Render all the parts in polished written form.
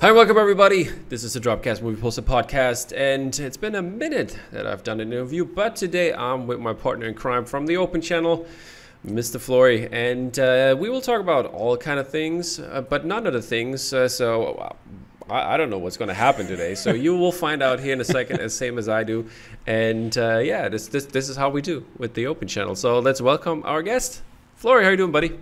Hi, welcome everybody. This is the Dropcast Movie Poster Podcast, and it's been a minute that I've done an interview, but today I'm with my partner in crime from the Open Channel, Mr. Florey, and we will talk about all kind of things, but none of the things. I don't know what's going to happen today, so you will find out here in a second, as same as I do. And yeah, this is how we do with the Open Channel. So let's welcome our guest, Florey. How you doing, buddy?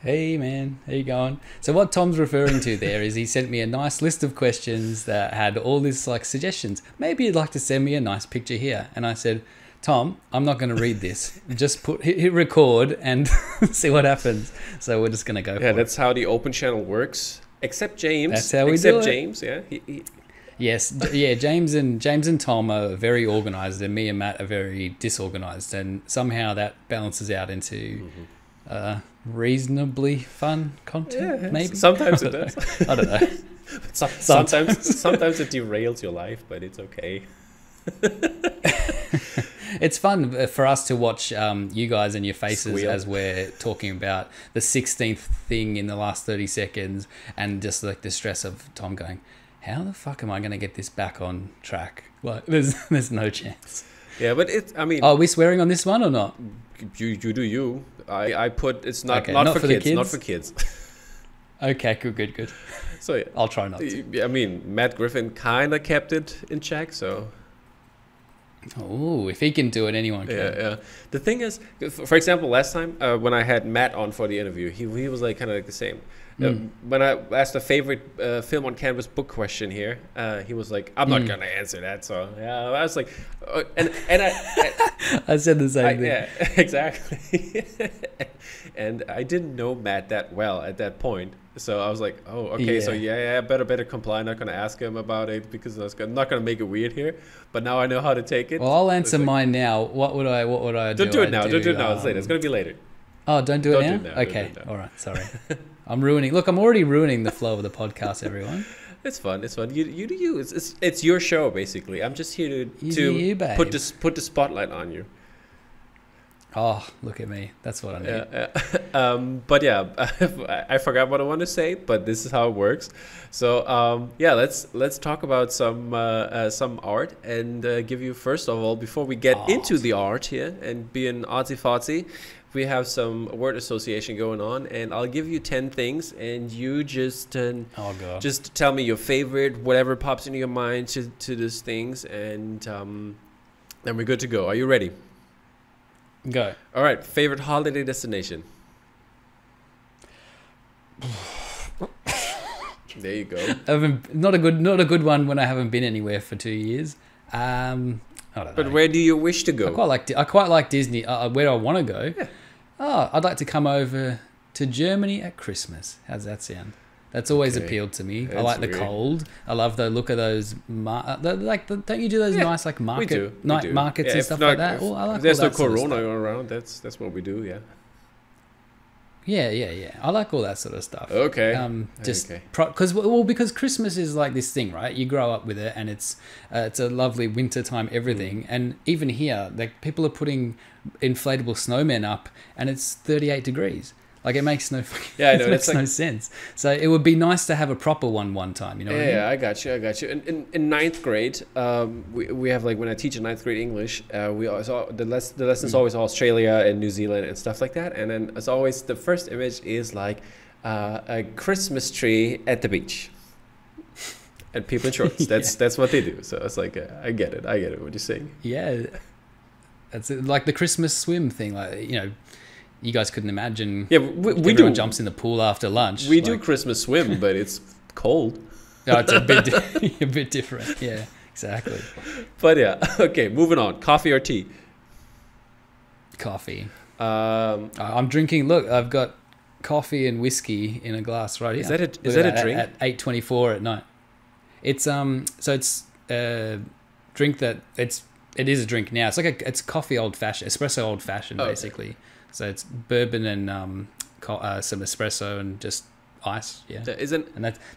Hey man, how you going? So what Tom's referring to there is he sent me a nice list of questions that had all this like suggestions. Maybe you'd like to send me a nice picture here. And I said, Tom, I'm not going to read this. Just hit record and see what happens. So we're just going to go for it. Yeah, that's how the Open Channel works. Except James. That's how we do it. James, yeah. Yes, yeah. James and Tom are very organised, and me and Matt are very disorganised, and somehow that balances out into reasonably fun content. Yeah, maybe sometimes it does. I don't know. Sometimes it derails your life, but it's okay. It's fun for us to watch you guys and your faces Squeal. as we're talking about the 16th thing in the last 30 seconds, and just like the stress of Tom going, how the fuck am I going to get this back on track? Like, there's no chance. Yeah, but I mean... Oh, are we swearing on this one or not? You do you. I put... It's not, Okay, not for kids. the kids? Not for kids. Okay, good. So yeah. I'll try not to. I mean, Matt Griffin kind of kept it in check, so... Oh, if he can do it, anyone can. Yeah. The thing is, for example, last time when I had Matt on for the interview, he was like kind of like the same. When I asked a favorite film on canvas book question here, he was like, "I'm not gonna answer that." So yeah, I was like, and I said the same thing. Yeah, exactly. And I didn't know Matt that well at that point, so I was like, "Oh, okay." Yeah. So yeah, better comply. I'm not gonna ask him about it because I'm not gonna make it weird here. But now I know how to take it. Well, I'll answer mine now. What would I do? Don't do it now. Don't do it now. It's later. It's gonna be later. Oh, don't do it now? Do it now. Okay. All right. Sorry. I'm already ruining the flow of the podcast, everyone. It's fun. You do you. It's your show basically. I'm just here to put the spotlight on you. Oh, look at me. That's what I need. Yeah. But yeah, I forgot what I want to say, but this is how it works. So yeah, let's talk about some art and give you, first of all, before we get into the art here and being artsy-fartsy, we have some word association going on, and I'll give you 10 things, and you just just tell me your favorite, whatever pops into your mind to these things, and then we're good to go. Are you ready? Go. All right. Favorite holiday destination? There you go. Not a good one when I haven't been anywhere for 2 years. I don't know. But where do you wish to go? I quite like Disney. Where do I want to go? Yeah. Oh, I'd like to come over to Germany at Christmas. How's that sound? That's always appealed to me. I like the cold. I love the look of those. Don't you do those nice like markets and stuff like that? I like there's all no that sort of Corona stuff. around. That's what we do. Yeah. Yeah. I like all that sort of stuff. Okay. Because Christmas is like this thing, right? You grow up with it, and it's a lovely wintertime everything. And even here, like people are putting inflatable snowmen up, and it's 38 degrees. Like, it makes no it makes no sense. So it would be nice to have a proper one time, you know what I mean? Yeah, I got you. In ninth grade, we have, like, when I teach in ninth grade English, we always, the lesson's always Australia and New Zealand and stuff like that. And then as always, the first image is like a Christmas tree at the beach. And people in shorts. That's what they do. So it's like, I get it what you're saying. Yeah. It's like the Christmas swim thing, like, you know. You guys couldn't imagine. Yeah, we do. Jumps in the pool after lunch. We do Christmas swim, but it's cold. No, it's a bit different. Yeah, exactly. But yeah, okay. Moving on. Coffee or tea? Coffee. I'm drinking. Look, I've got coffee and whiskey in a glass right here. Is that a drink? At 8:24 at night. It's so it's a drink that it is a drink now. It's coffee old fashioned, espresso old fashioned basically. Okay. So it's bourbon and some espresso and just ice, yeah. This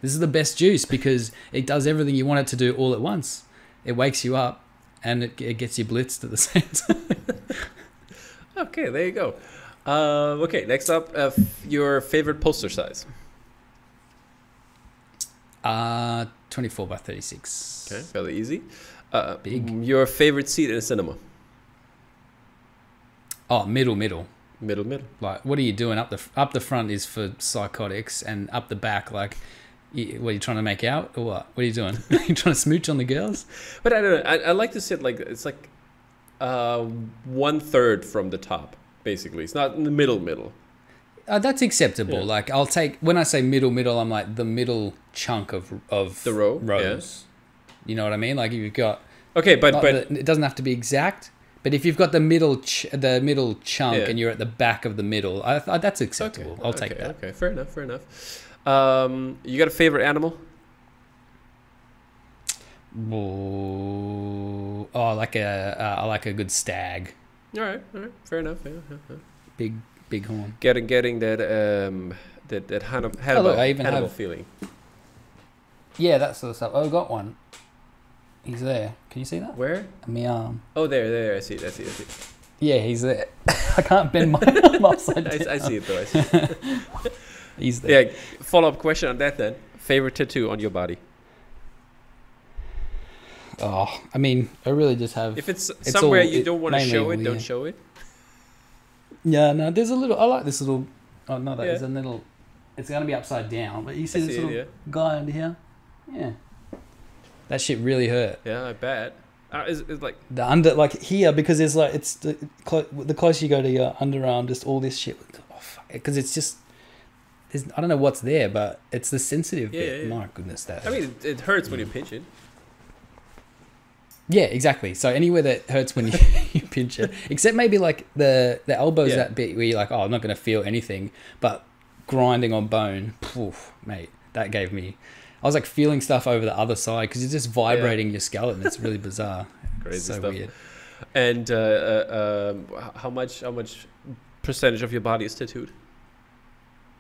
is the best juice because it does everything you want it to do all at once. It wakes you up and it gets you blitzed at the same time. Okay, there you go. Okay, next up, your favorite poster size. 24 by 36. Okay, fairly easy. Big. Your favorite seat in a cinema? Oh, middle. Middle. Like, what are you doing? Up the front is for psychotics, and up the back, like, what are you trying to make out, or what? What are you doing? Are you trying to smooch on the girls? But I don't know. I like to sit like it's like 1/3 from the top, basically. It's not in the middle. That's acceptable. Yeah. Like, I'll take, when I say middle, I'm like the middle chunk of the rows. Yeah. You know what I mean? Like, if you've got but it doesn't have to be exact. But if you've got the middle chunk and you're at the back of the middle, that's acceptable. Okay. I'll take that. Okay, fair enough. You got a favorite animal? Oh, I like a good stag. All right, fair enough. Yeah. Big horn. Getting that Hannibal feeling. Yeah, that sort of stuff. Oh, I got one. He's there. Can you see that? Where? On my arm. Oh, there. I see it. Yeah, he's there. I can't bend my arm upside down. I see it though. I see it. He's there. Yeah. Follow-up question on that then. Favorite tattoo on your body? Oh, I mean, I really just have. If it's somewhere you don't want to show it, don't show it. Yeah, no. There's a little. I like this little. Oh no, that is a little. It's gonna be upside down, but you see this little guy under here. Yeah. That shit really hurt. Yeah, I bet. It's like the under, like here, because there's like it's the closer you go to your underarm, just all this shit. Oh, fuck, because it's just. I don't know what's there, but it's the sensitive bit. Yeah. My goodness, that. I mean, it hurts when you pinch it. Yeah, exactly. So anywhere that hurts when you pinch it, except maybe like the elbows, that bit where you're like, oh, I'm not going to feel anything, but grinding on bone, poof, mate, that gave me. I was like feeling stuff over the other side because you're just vibrating your skeleton. It's really bizarre. Crazy so stuff. Weird. And how much percentage of your body is tattooed?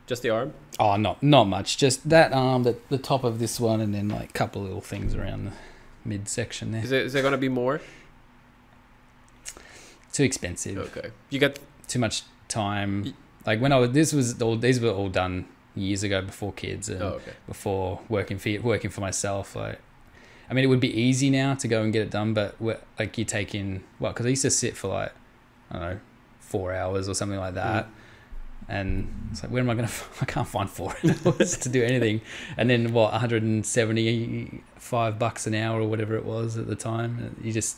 Just the arm? Oh, not much. Just that arm, the top of this one, and then like a couple of little things around the midsection there. Is there going to be more? Too expensive. Okay. You got too much time. Like when these were all done years ago, before kids and before working for myself. Like, I mean, it would be easy now to go and get it done, but like you take in because I used to sit for like, I don't know, 4 hours or something like that. And it's like, where am I going to... I can't find 4 hours to do anything. And then, $175 an hour or whatever it was at the time. You just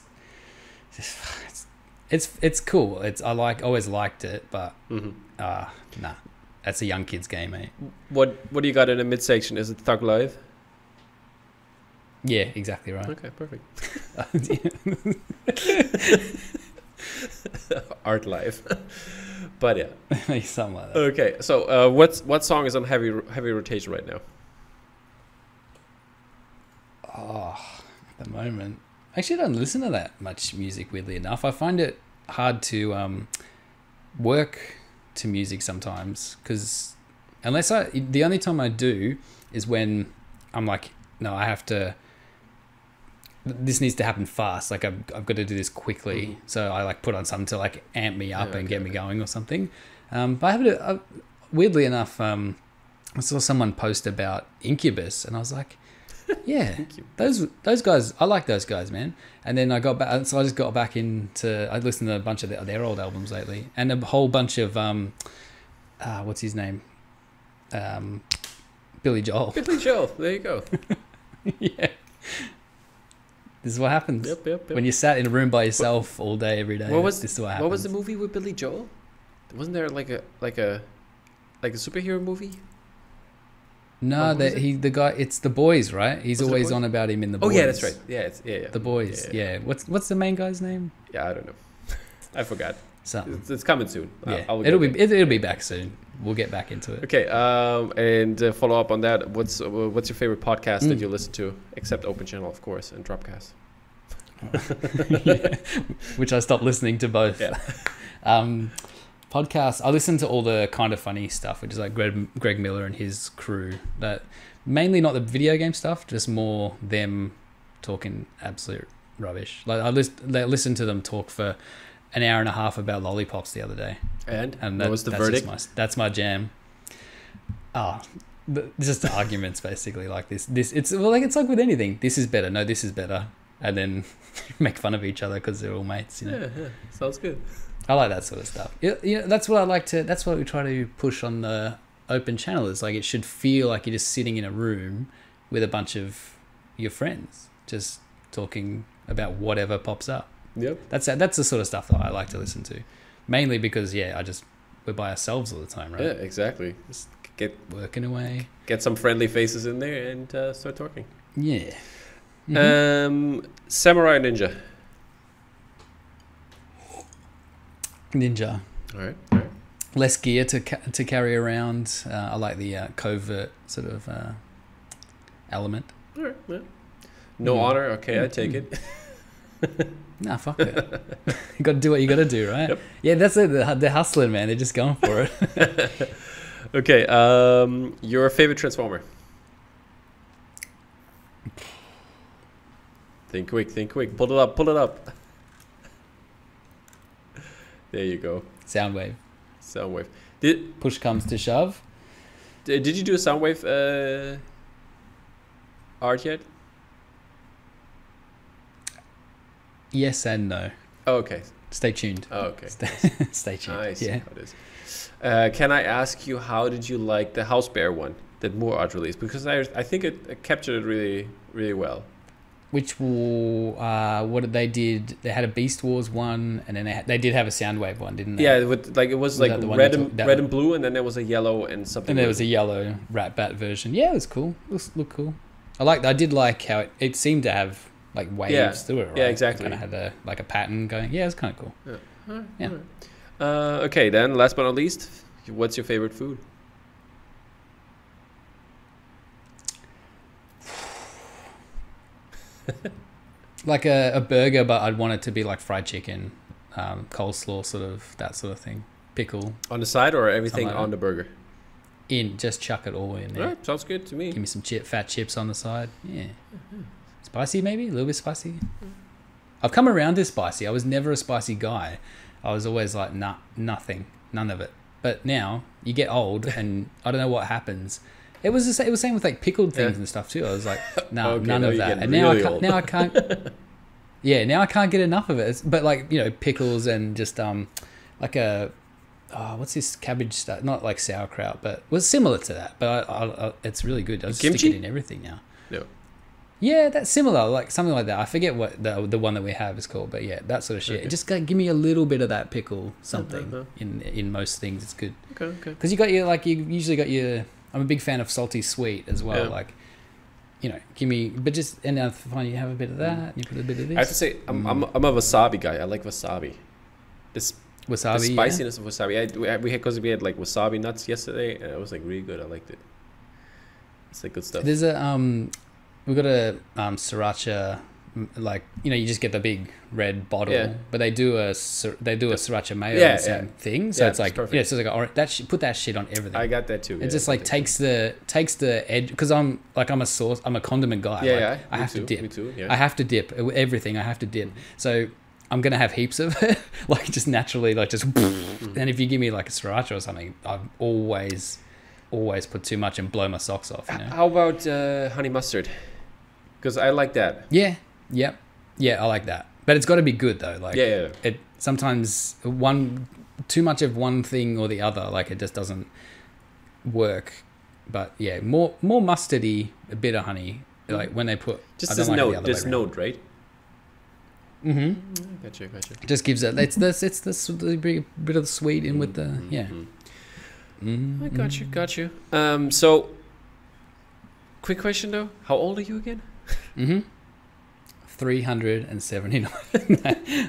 it's cool. Always liked it, but nah. That's a young kid's game, mate. What do you got in the midsection? Is it Thug Life? Yeah, exactly right. Okay, perfect. Art Life. But yeah, something like that. Okay, so what song is on heavy rotation right now? Oh, at the moment, actually, I don't listen to that much music. Weirdly enough, I find it hard to work to music sometimes because the only time I do is when I'm like, no, I have to. This needs to happen fast. Like I've got to do this quickly. So I like put on something to like amp me up and get me going or something. But I have weirdly enough, I saw someone post about Incubus and I was like, yeah, those guys, I like those guys, man. And then I got back, so I just got back into, I listened to a bunch of their old albums lately and a whole bunch of, what's his name? Billy Joel. Billy Joel, there you go. Yeah. This is what happens. Yep. When you're sat in a room by yourself all day, every day. This is what happens. What was the movie with Billy Joel? Wasn't there like a superhero movie? No, the guy. It's The Boys, right? He's always on about him in The Boys. Oh yeah, that's right. Yeah, The Boys. Yeah. What's the main guy's name? Yeah, I don't know. I forgot. Something. It's coming soon. Yeah, it'll be back soon. We'll get back into it. Okay. And follow up on that. What's your favorite podcast that you listen to, except Open Channel, of course, and Dropcast? Yeah. Which I stopped listening to both. Yeah. Podcasts. I listen to all the Kind of Funny stuff, which is like Greg Miller and his crew. That mainly not the video game stuff, just more them talking absolute rubbish. Like I listened to them talk for an hour and a half about lollipops the other day. And what was the verdict? That's my jam. just arguments basically like this. It's like with anything. This is better. No, this is better, and then make fun of each other because they're all mates. You know? Yeah, sounds good. I like that sort of stuff. That's what I like to. That's what we try to push on the open channel. Is like it should feel like you're just sitting in a room with a bunch of your friends, just talking about whatever pops up. Yep. That's the sort of stuff that I like to listen to, mainly because we're by ourselves all the time, right? Yeah, exactly. Just get Working away. get some friendly faces in there and start talking. Yeah. Samurai Ninja. Ninja. All right. Less gear to carry around. I like the covert sort of element. All right. Yeah. No honor. Okay, I take it. Nah, fuck it. You got to do what you got to do, right? Yep. Yeah, that's it. They're hustling, man. They're just going for it. Okay. Your favorite Transformer? Think quick. Pull it up. There you go. Soundwave. Push comes to shove. Did you do a Soundwave art yet? Yes and no. Oh, okay. Stay tuned. Oh, okay. Stay tuned. I see Yeah. how it is. Can I ask you, how did you like the House Bear one that Moore art released? Because I think it captured it really, really well. Which what did they did? They had a Beast Wars one, and then they did have a Soundwave one, didn't they? Yeah, it was like that the one red you red and blue, and then there was a yellow and something. And there was a yellow Rat Bat version. Yeah, it was cool. It looked cool. I did like how it seemed to have like waves through it. Right? Yeah, exactly. It kind of had a pattern going. Yeah, it was kind of cool. Yeah. Okay, then last but not least, what's your favorite food? Like a burger, but I'd want it to be like fried chicken, coleslaw, that sort of thing. Pickle. On the side or everything like on the burger? Just chuck it all in there. All right, sounds good to me. Give me some fat chips on the side. Yeah. Spicy maybe? A little bit spicy? I've come around to spicy. I was never a spicy guy. I was always like, nothing. None of it. But now, you get old and I don't know what happens. It was the same with like pickled things and stuff too. I was like, okay, none of that. And now I can't. Yeah, now I can't get enough of it. But like, pickles and just like a what's this cabbage stuff? Not like sauerkraut, but was similar to that. But I it's really good. I just stick it in everything now. No. Yeah, that's similar, like something like that. I forget what the one that we have is called, but yeah, that sort of shit. Okay. Just give me a little bit of that pickle something in most things. It's good. Okay. Because you usually got your. I'm a big fan of salty sweet as well. Yeah. Like, give me, but just and I find you have a bit of that. You put a bit of this. I have to say, I'm a wasabi guy. I like wasabi. The spiciness of wasabi. We had like wasabi nuts yesterday, and it was like really good. I liked it. It's like good stuff. There's we've got a sriracha, like you just get the big red bottle, but they do a sriracha mayo thing. So it's like perfect. So it's like put that shit on everything. I got that too. It just like takes the edge because I'm a condiment guy. Yeah, I have to dip. Me too. Yeah. I have to dip everything. I have to dip. So I'm gonna have heaps of it, like just naturally, like just. And if you give me like a sriracha or something, I've always put too much and blow my socks off. How about honey mustard? Because I like that. Yeah, I like that. But it's got to be good though. Like it sometimes too much of one thing or the other, like it just doesn't work. But yeah, more mustardy, a bit of honey. Like when they put just this note, right? Mm-hmm. Gotcha. It just gives it. It's the bit of the sweet in with the I got you. So, quick question though: how old are you again? 379.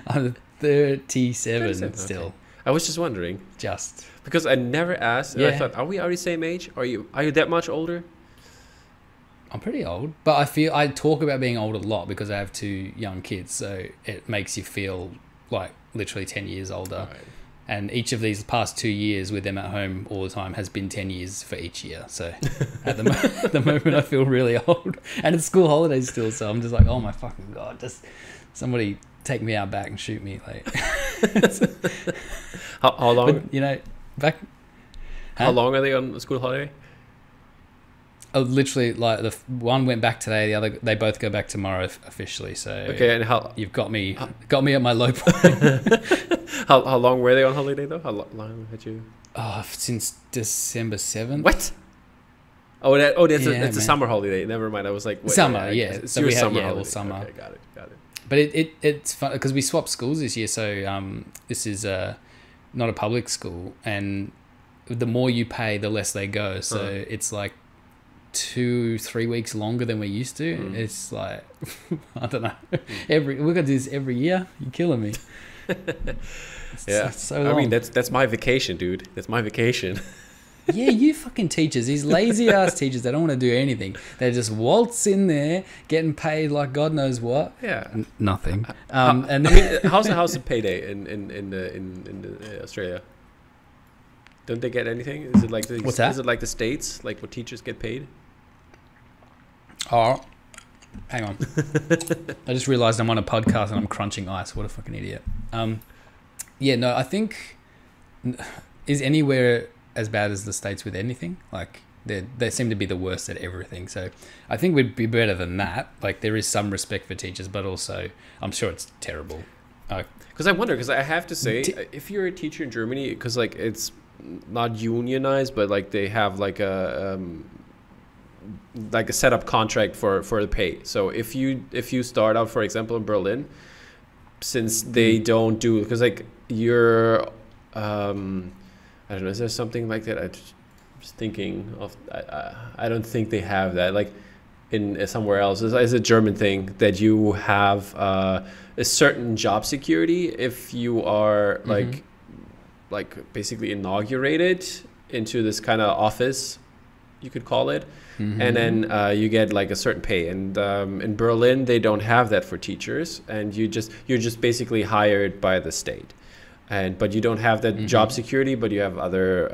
I'm 37 still. Okay. I was just wondering, because I never asked. And I thought, are we already same age? Are you that much older? I'm pretty old, but I talk about being old a lot because I have 2 young kids, so it makes you feel like literally 10 years older. Right. And each of these past 2 years with them at home all the time has been 10 years for each year. So at the moment, I feel really old. And it's school holidays still, so I'm just like, oh my fucking God, just somebody take me out back and shoot me. Like, how long? But, back. How long are they on the school holiday? literally, like one went back today, the other they both go back tomorrow officially. So okay, and how you've got me at my low point. how long were they on holiday though? How long had you? Oh, since December 7th. What? That's Yeah, a summer holiday. Never mind. I was like, wait, summer, yeah. It's So your we had summer all holiday. summer. Okay, got it. But it's fun because we swapped schools this year. So this is not a public school, and the more you pay, the less they go. So it's like 2-3 weeks longer than we're used to. It's like I don't know. We're gonna do this every year. You're killing me. It's so long. I mean, that's my vacation, dude. That's my vacation. Yeah, you fucking teachers, these lazy ass teachers, they don't want to do anything. They just waltz in there, getting paid like God knows what. Yeah, nothing. And I mean, how's the payday in Australia? Don't they get anything? Is it like what's that? Is it like the States, like what teachers get paid? Oh, hang on. I just realized I'm on a podcast and I'm crunching ice. What a fucking idiot. Yeah, no, I think is anywhere as bad as the States with anything. Like they seem to be the worst at everything. So I think we'd be better than that. Like there is some respect for teachers, but also I'm sure it's terrible. Because I have to say, if you're a teacher in Germany, because like it's not unionized, but like they have like a setup contract for the pay. So if you start out, for example, in Berlin, since they don't do, because like you're I don't know, is there something like that? I was thinking of, I don't think they have that like in somewhere else. It's a German thing that you have a certain job security if you are like basically inaugurated into this kind of office, you could call it. And then you get like a certain pay. And in Berlin, they don't have that for teachers, and you're just basically hired by the state. But you don't have that job security, but you have other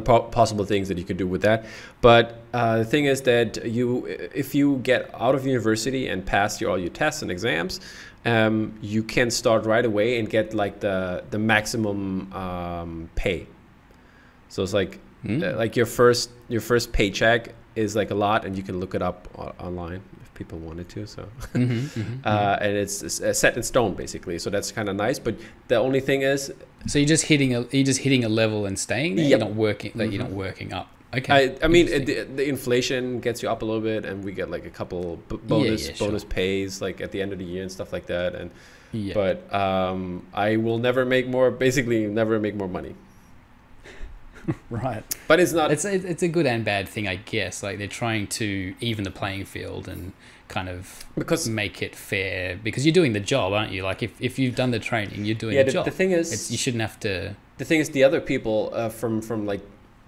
possible things that you could do with that. But the thing is that if you get out of university and pass all your tests and exams, you can start right away and get like the maximum pay. So it's like like your first paycheck is like a lot, and you can look it up online if people wanted to. So and it's set in stone basically. So that's kind of nice. But the only thing is, so you're just hitting a level and staying there. You're not working. Like you're not working up. Okay. I mean, the inflation gets you up a little bit, and we get like a couple bonus pays like at the end of the year and stuff like that. And but I will never make more. Basically, never make more money. Right, but it's not. It's a good and bad thing, I guess. Like they're trying to even the playing field and kind of make it fair, because you're doing the job, aren't you? Like if you've done the training, you're doing the job. The thing is, you shouldn't have to. The thing is, the other people from like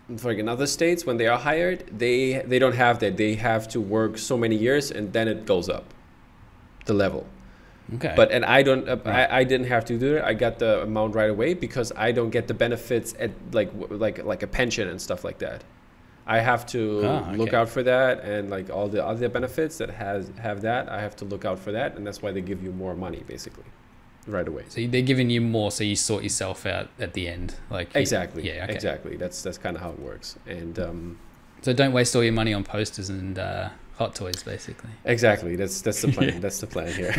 in other states, when they are hired, they don't have that. They have to work so many years, and then it goes up the level. Okay. But I don't. I didn't have to do it. I got the amount right away because I don't get the benefits at like a pension and stuff like that. I have to look out for that, and like all the other benefits that have that, I have to look out for that, and that's why they give you more money basically, right away. So they're giving you more, so you sort yourself out at the end, like exactly. Yeah. Okay. Exactly. That's kind of how it works, and so don't waste all your money on posters and hot toys, basically. Exactly. That's the plan. That's the plan here.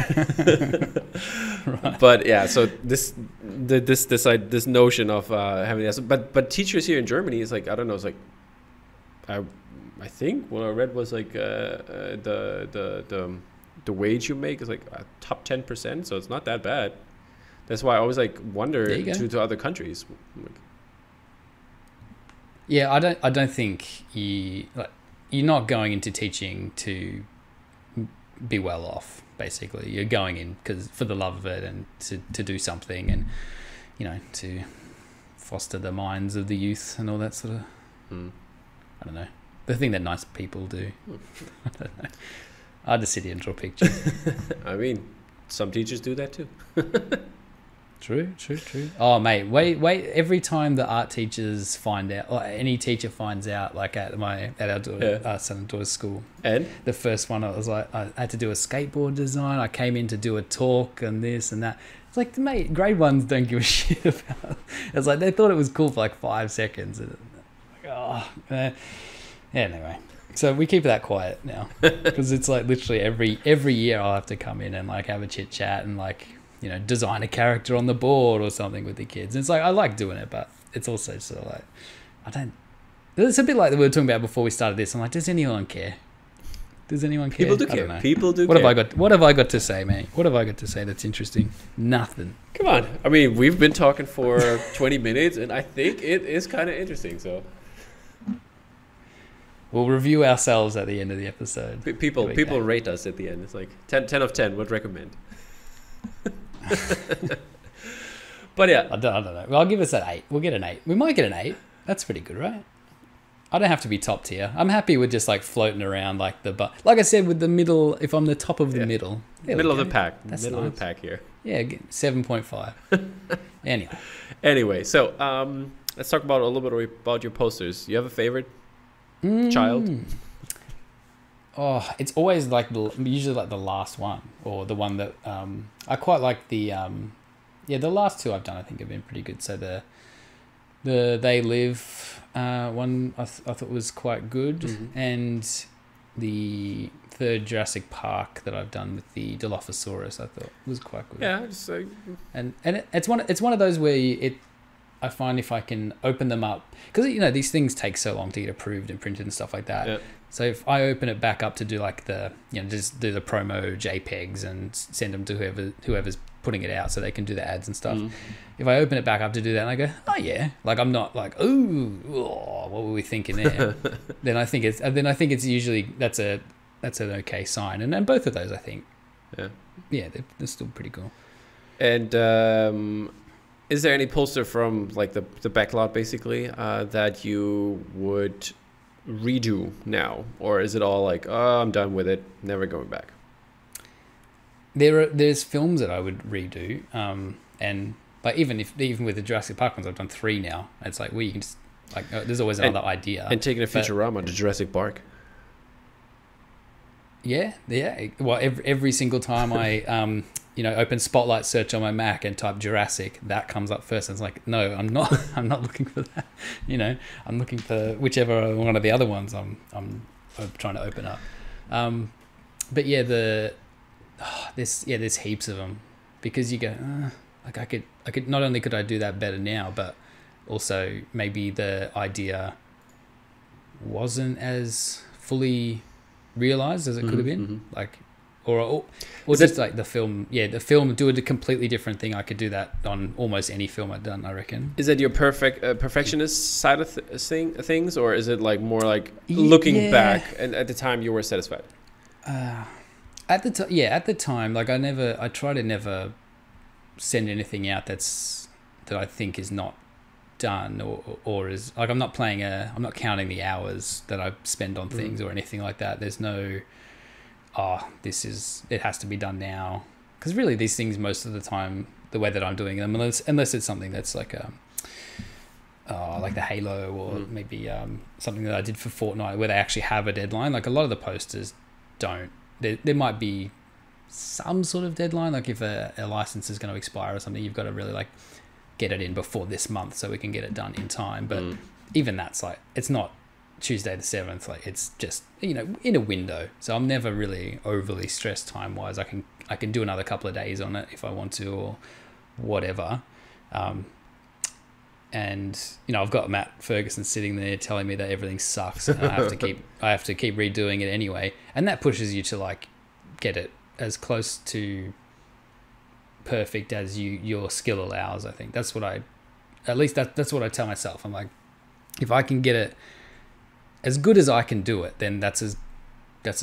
Right. But yeah, so this notion of having this, but teachers here in Germany is like, I don't know, it's like I think what I read was like the wage you make is like a top 10%, so it's not that bad. That's why I always like wonder to other countries. Yeah, I don't think you're not going into teaching to be well off. Basically, you're going in because for the love of it and to do something, and to foster the minds of the youth and all that sort of. I don't know, the thing that nice people do. I don't know. I just sit here and draw pictures. I mean, some teachers do that too. True. Oh, mate, wait. Every time the art teachers find out, or any teacher finds out, like at our son and daughter's school, and the first one, I was like, I had to do a skateboard design. I came in to do a talk and this and that. It's like, mate, grade ones don't give a shit about it. It's like they thought it was cool for like 5 seconds. And oh, anyway. So we keep that quiet now because it's like literally every year I'll have to come in and like have a chit chat and like, you know, design a character on the board or something with the kids. And it's like, I like doing it, but it's also sort of like, it's a bit like we were talking about before we started this. I'm like, does anyone care? Does anyone care? People do care. People do care. What have I got to say, mate? What have I got to say that's interesting? Nothing. Come on. I mean, we've been talking for 20 minutes and I think it is kind of interesting, so. We'll review ourselves at the end of the episode. People rate us at the end. It's like 10 of 10 would recommend. But yeah. I don't know. Well, I'll give us an 8. We'll get an 8. We might get an 8. That's pretty good, right? I don't have to be top tier. I'm happy with just like floating around like like I said, with the middle, if I'm the top of the middle. Middle of the pack. That's middle nice. of the pack here. Yeah, 7.5. Anyway, so let's talk about a little bit about your posters. You have a favorite child? Oh, it's always like usually like the last one or the one that I quite like the last two I've done I think have been pretty good. So the They Live one I thought was quite good, and the third Jurassic Park that I've done with the Dilophosaurus I thought was quite good. Yeah, just and it's one of those where I find if I can open them up, because you know these things take so long to get approved and printed and stuff like that. Yeah. So if I open it back up to do like just do the promo JPEGs and send them to whoever's putting it out so they can do the ads and stuff. If I open it back up to do that and I go, oh yeah, like I'm not like, what were we thinking there? then I think it's usually that's an okay sign, and both of those I think, they're still pretty cool. And is there any poster from like the backlot basically that you would redo now, or is it all like, oh, I'm done with it, never going back? There's films that I would redo, and like even with the Jurassic Park ones, I've done 3 now. It's like, well, you can just like there's always another idea. And taking a Futurama to Jurassic Park. Yeah. Well, every single time I open Spotlight search on my Mac and type Jurassic, that comes up first. And it's like, no, I'm not looking for that. I'm looking for whichever one of the other ones I'm trying to open up. But yeah, there's heaps of them, because you go, like I could not only could I do that better now, but also maybe the idea wasn't as fully realized as it could have been. Like, or just like the film do a completely different thing. I could do that on almost any film I've done, I reckon. Is that your perfectionist side of things, or is it like more like looking back and at the time you were satisfied? At the time, like I try to never send anything out that I think is not done or is like, I'm not counting the hours that I spend on things or anything like that. There's no, it has to be done now, because really these things most of the time, the way that I'm doing them, unless it's something that's like like the Halo or maybe something that I did for Fortnite where they actually have a deadline. Like a lot of the posters don't. There might be some sort of deadline, like if a license is going to expire or something, you've got to really like get it in before this month so we can get it done in time. But even that's like, it's not Tuesday the 7th, like it's just, in a window. So I'm never really overly stressed time wise. I can do another couple of days on it if I want to or whatever. And I've got Matt Ferguson sitting there telling me that everything sucks, and I have to keep redoing it anyway, and that pushes you to like get it as close to perfect as your skill allows. I think that's what that's what I tell myself. I'm like, if I can get it as good as I can do it, then that's as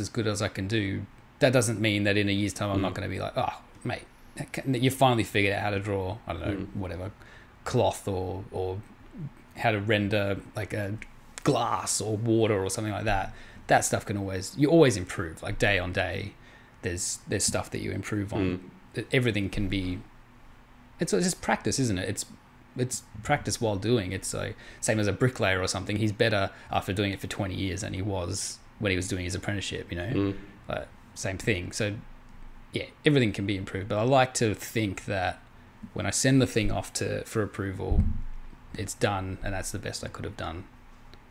good as I can do. That doesn't mean that in a year's time I'm not going to be like, oh mate, you finally figured out how to draw, I don't know, whatever, cloth or how to render like a glass or water or something like that. That stuff you always improve, like day on day. There's stuff that you improve on. Everything can be, it's just practice, isn't it? It's practice while doing. It's like same as a bricklayer or something. He's better after doing it for 20 years than he was when he was doing his apprenticeship, like, same thing. So yeah, everything can be improved, but I like to think that when I send the thing off for approval, it's done, and that's the best I could have done.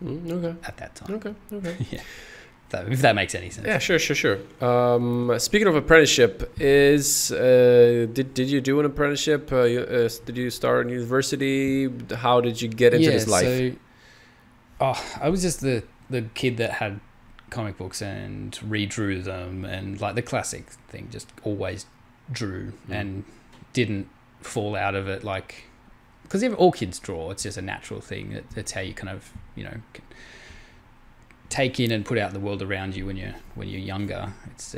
Okay. at that time. Okay. Okay. Yeah. So if that makes any sense. Yeah, sure. Speaking of apprenticeship, did you do an apprenticeship? Did you start in university? How did you get into this life? I was just the kid that had comic books and redrew them, and like the classic thing, just always drew and didn't fall out of it, like, because all kids draw. It's just a natural thing. It's how you kind of, can take in and put out the world around you when you're younger. It's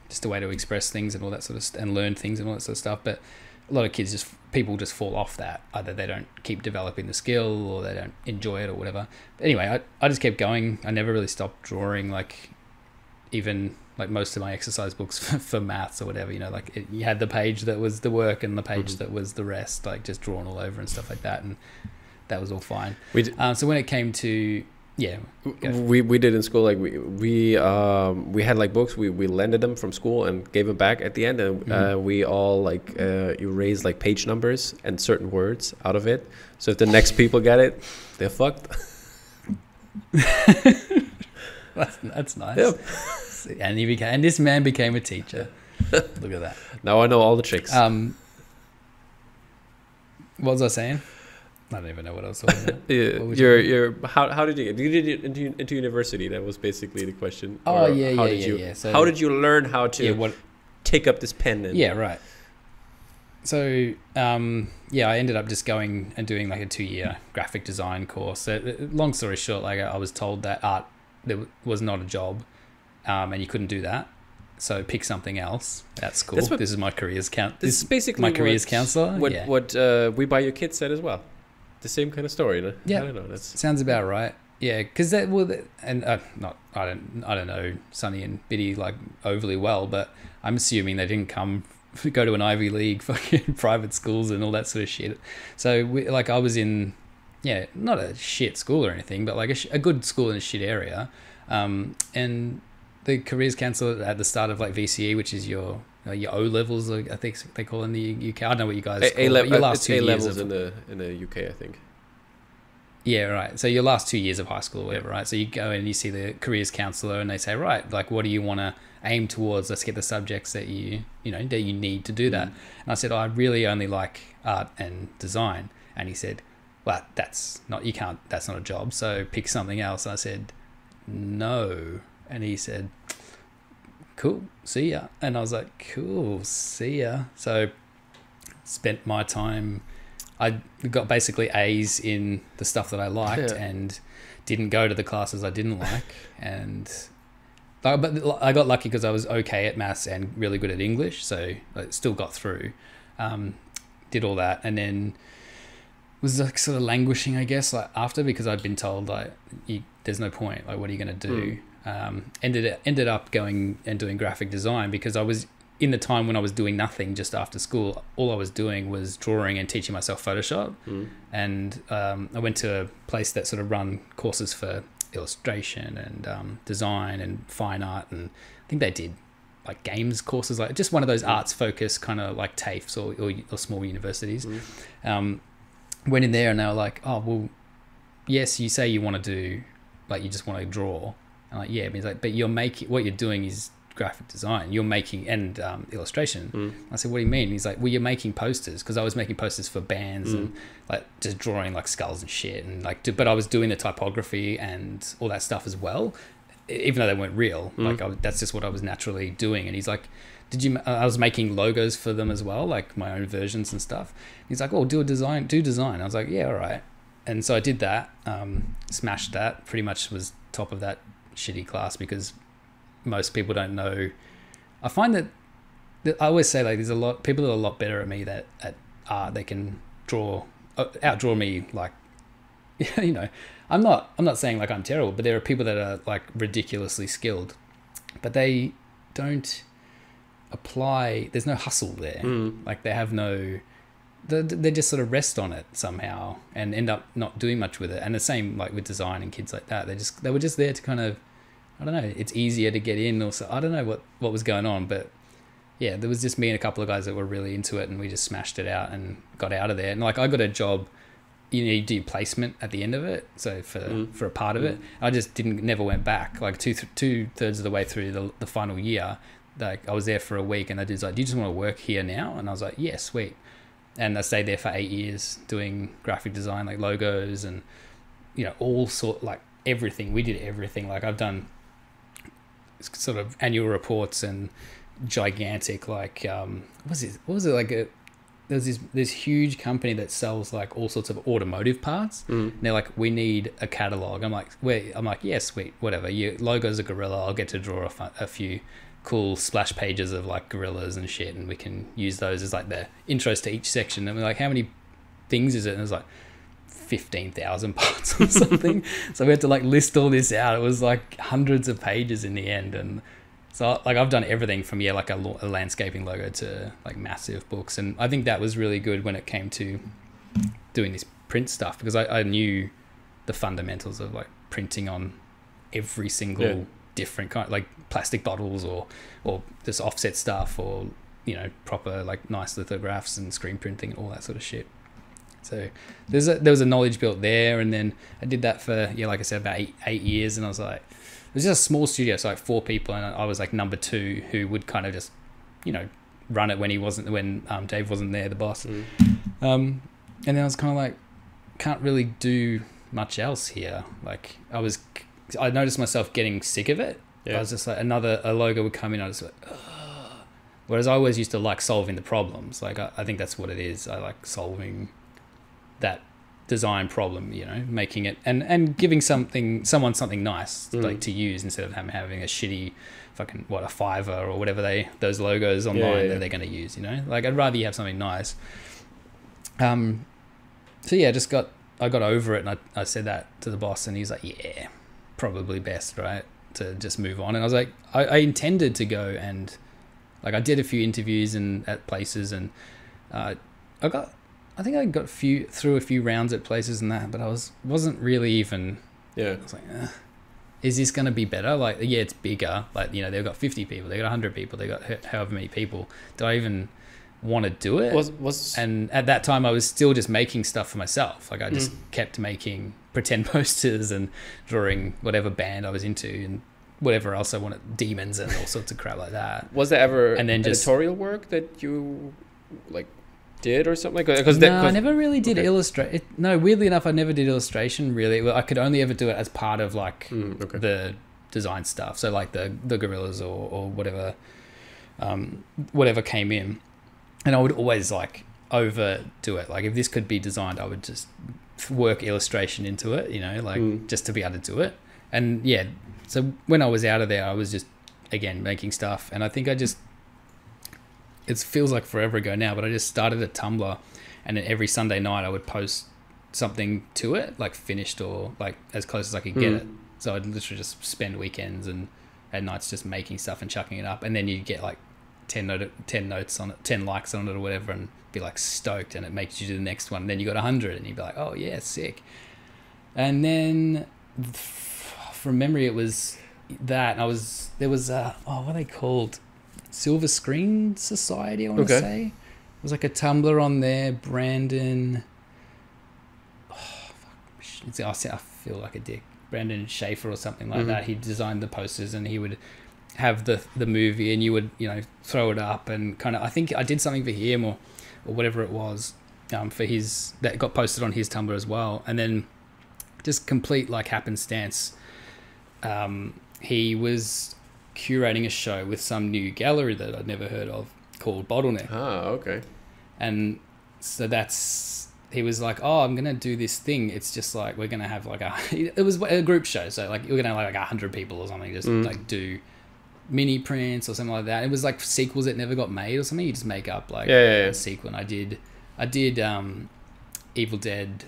just a way to express things and all that sort of and learn things and all that sort of stuff. But a lot of kids people just fall off that. Either they don't keep developing the skill, or they don't enjoy it, or whatever. But anyway, I just kept going. I never really stopped drawing. Like, even like most of my exercise books for maths or whatever, like you had the page that was the work and the page that was the rest, like just drawn all over and stuff like that, and that was all fine. So when it came to we did in school, like we had like books, we lended them from school and gave them back at the end, and we all like erased like page numbers and certain words out of it, so if the next people get it, they're fucked. That's nice. Yep. And this man became a teacher. Look at that. Now I know all the tricks. What was I saying? I don't even know what I was talking about. How did you get into university? That was basically the question. Oh, yeah. So, how did you learn how to take up this pen? Yeah, right. So, I ended up just going and doing like a 2-year graphic design course. So, long story short, like I was told that art was not a job, and you couldn't do that. So pick something else at school. This is my careers count. This is basically my careers counselor. What We Buy Your Kids said as well. The same kind of story. No? Yeah, I don't know. That sounds about right. Yeah, because I don't know Sonny and Biddy like overly well, but I'm assuming they didn't go to an Ivy League fucking private schools and all that sort of shit. So I was in, not a shit school or anything, but like a good school in a shit area, and the careers counsellor at the start of like VCE, which is your O levels, I think they call it in the UK. I don't know what you guys call it. Your last 2 years levels in the UK, I think. Yeah, right. So your last 2 years of high school or whatever, right? So you go in and you see the careers counsellor, and they say, right, like, what do you want to aim towards? Let's get the subjects that you need to do that. And I said, I really only like art and design. And he said, well, that's not a job. So pick something else. And I said, no. And he said, cool, see ya. And I was like, cool, see ya. So spent my time, I got basically A's in the stuff that I liked and didn't go to the classes I didn't like. But I got lucky because I was okay at maths and really good at English, so I still got through. Did all that, and then was like sort of languishing, I guess, like after, because I'd been told like there's no point, like what are you going to do? Ended up going and doing graphic design, because I was in the time when I was doing nothing just after school. All I was doing was drawing and teaching myself Photoshop. And I went to a place that sort of run courses for illustration and design and fine art, and I think they did like games courses, like just one of those arts focused kind of like TAFEs or small universities. Went in there and they were like, oh well, yes, you say you want to do, like, you just want to draw. I'm like, yeah. But he's like, but what you're doing is graphic design. You're making and illustration. I said, what do you mean? He's like, well, you're making posters, because I was making posters for bands and like just drawing like skulls and shit, and like, but I was doing the typography and all that stuff as well, even though they weren't real. Like that's just what I was naturally doing. And he's like, I was making logos for them as well, like my own versions and stuff. He's like, oh, do design. I was like, yeah, all right. And so I did that, smashed that, pretty much was top of that shitty class, because most people don't know. I find that I always say, like, there's a lot people that are a lot better at me at art. They can outdraw me, like, I'm not saying like I'm terrible, but there are people that are like ridiculously skilled, but they don't apply. There's no hustle there. Like they have no. They just sort of rest on it somehow and end up not doing much with it. And the same like with design and kids like that. They were just there to kind of, I don't know, it's easier to get in, or so. I don't know what was going on, but yeah, there was just me and a couple of guys that were really into it, and we just smashed it out and got out of there. And like I got a job you do placement at the end of it. So for a part of it, I just never went back. Like two-thirds of the way through the final year, like I was there for a week, and they did like, do you just want to work here now? And I was like, yeah, sweet. And I stayed there for 8 years doing graphic design, like logos and, all sort, like everything. We did everything. Like I've done sort of annual reports and gigantic, like, what was it like there's this huge company that sells like all sorts of automotive parts. And they're like, we need a catalog. I'm like, yeah, sweet, whatever. Your logo's a gorilla. I'll get to draw a few cool splash pages of like gorillas and shit, and we can use those as like the intros to each section. And we're like, how many things is it? And it was like 15,000 parts or something. So we had to like list all this out. It was like hundreds of pages in the end. And so like I've done everything from like a landscaping logo to like massive books. And I think that was really good when it came to doing this print stuff, because I knew the fundamentals of like printing on every single different kind, like plastic bottles or just offset stuff, or proper like nice lithographs and screen printing and all that sort of shit. So there was a knowledge built there. And then I did that for like I said, about eight years. And I was like, it was just a small studio, so like 4 people, and I was like number 2 who would kind of just run it when Dave wasn't there, the boss. And then I was kind of like, can't really do much else here. Like I noticed myself getting sick of it. I was just like, a logo would come in, I was like, ugh. Whereas I always used to like solving the problems. Like I think that's what it is. I like solving that design problem, making it and giving someone something nice like to use, instead of having a shitty fucking a Fiverr or whatever those logos online that they're going to use. Like I'd rather you have something nice. So yeah, I got over it, and I said that to the boss, and he's like, yeah, probably best, right, to just move on. And I was like, I intended to go, and like I did a few interviews and at places, and I think I got through a few rounds at places and that, but I wasn't really even. I was like, is this going to be better? Like, yeah, it's bigger. Like, they've got 50 people, they got 100 people, they got however many people. Do I even want to do it? And at that time, I was still just making stuff for myself. Like, I just kept making pretend posters and drawing whatever band I was into and whatever else I wanted, demons and all sorts of crap like that. Was there ever editorial work that you like did or something? I never really did illustrate. No, weirdly enough, I never did illustration really. I could only ever do it as part of like the design stuff. So like the gorillas or whatever, whatever came in, and I would always like overdo it. Like if this could be designed, I would just work illustration into it, just to be able to do it. And yeah, so when I was out of there, I was just again making stuff, and I think it feels like forever ago now, but I just started a Tumblr, and then every Sunday night I would post something to it, like finished or like as close as I could get it. So I'd literally just spend weekends and at nights just making stuff and chucking it up, and then you'd get like 10 notes on it, 10 likes on it or whatever, and be like stoked, and it makes you do the next one. And then you got 100, and you'd be like, oh yeah, sick. And then from memory, it was that there was what are they called? Silver Screen Society, I want to say. It was like a Tumblr on there. Brandon, I feel like a dick. Brandon Schaefer or something like that. He designed the posters, and he would have the movie, and you would throw it up, and kind of, I think I did something for him or whatever it was, for his, that got posted on his Tumblr as well. And then just complete like happenstance, he was curating a show with some new gallery that I'd never heard of called Bottleneck. Okay. And so he was like, oh, I'm going to do this thing. It's just like, we're going to have like it was a group show. So like, we're going to have like 100 people or something, just like do mini prints or something like that. It was like sequels that never got made or something. You just make up like a sequel. And I did Evil Dead,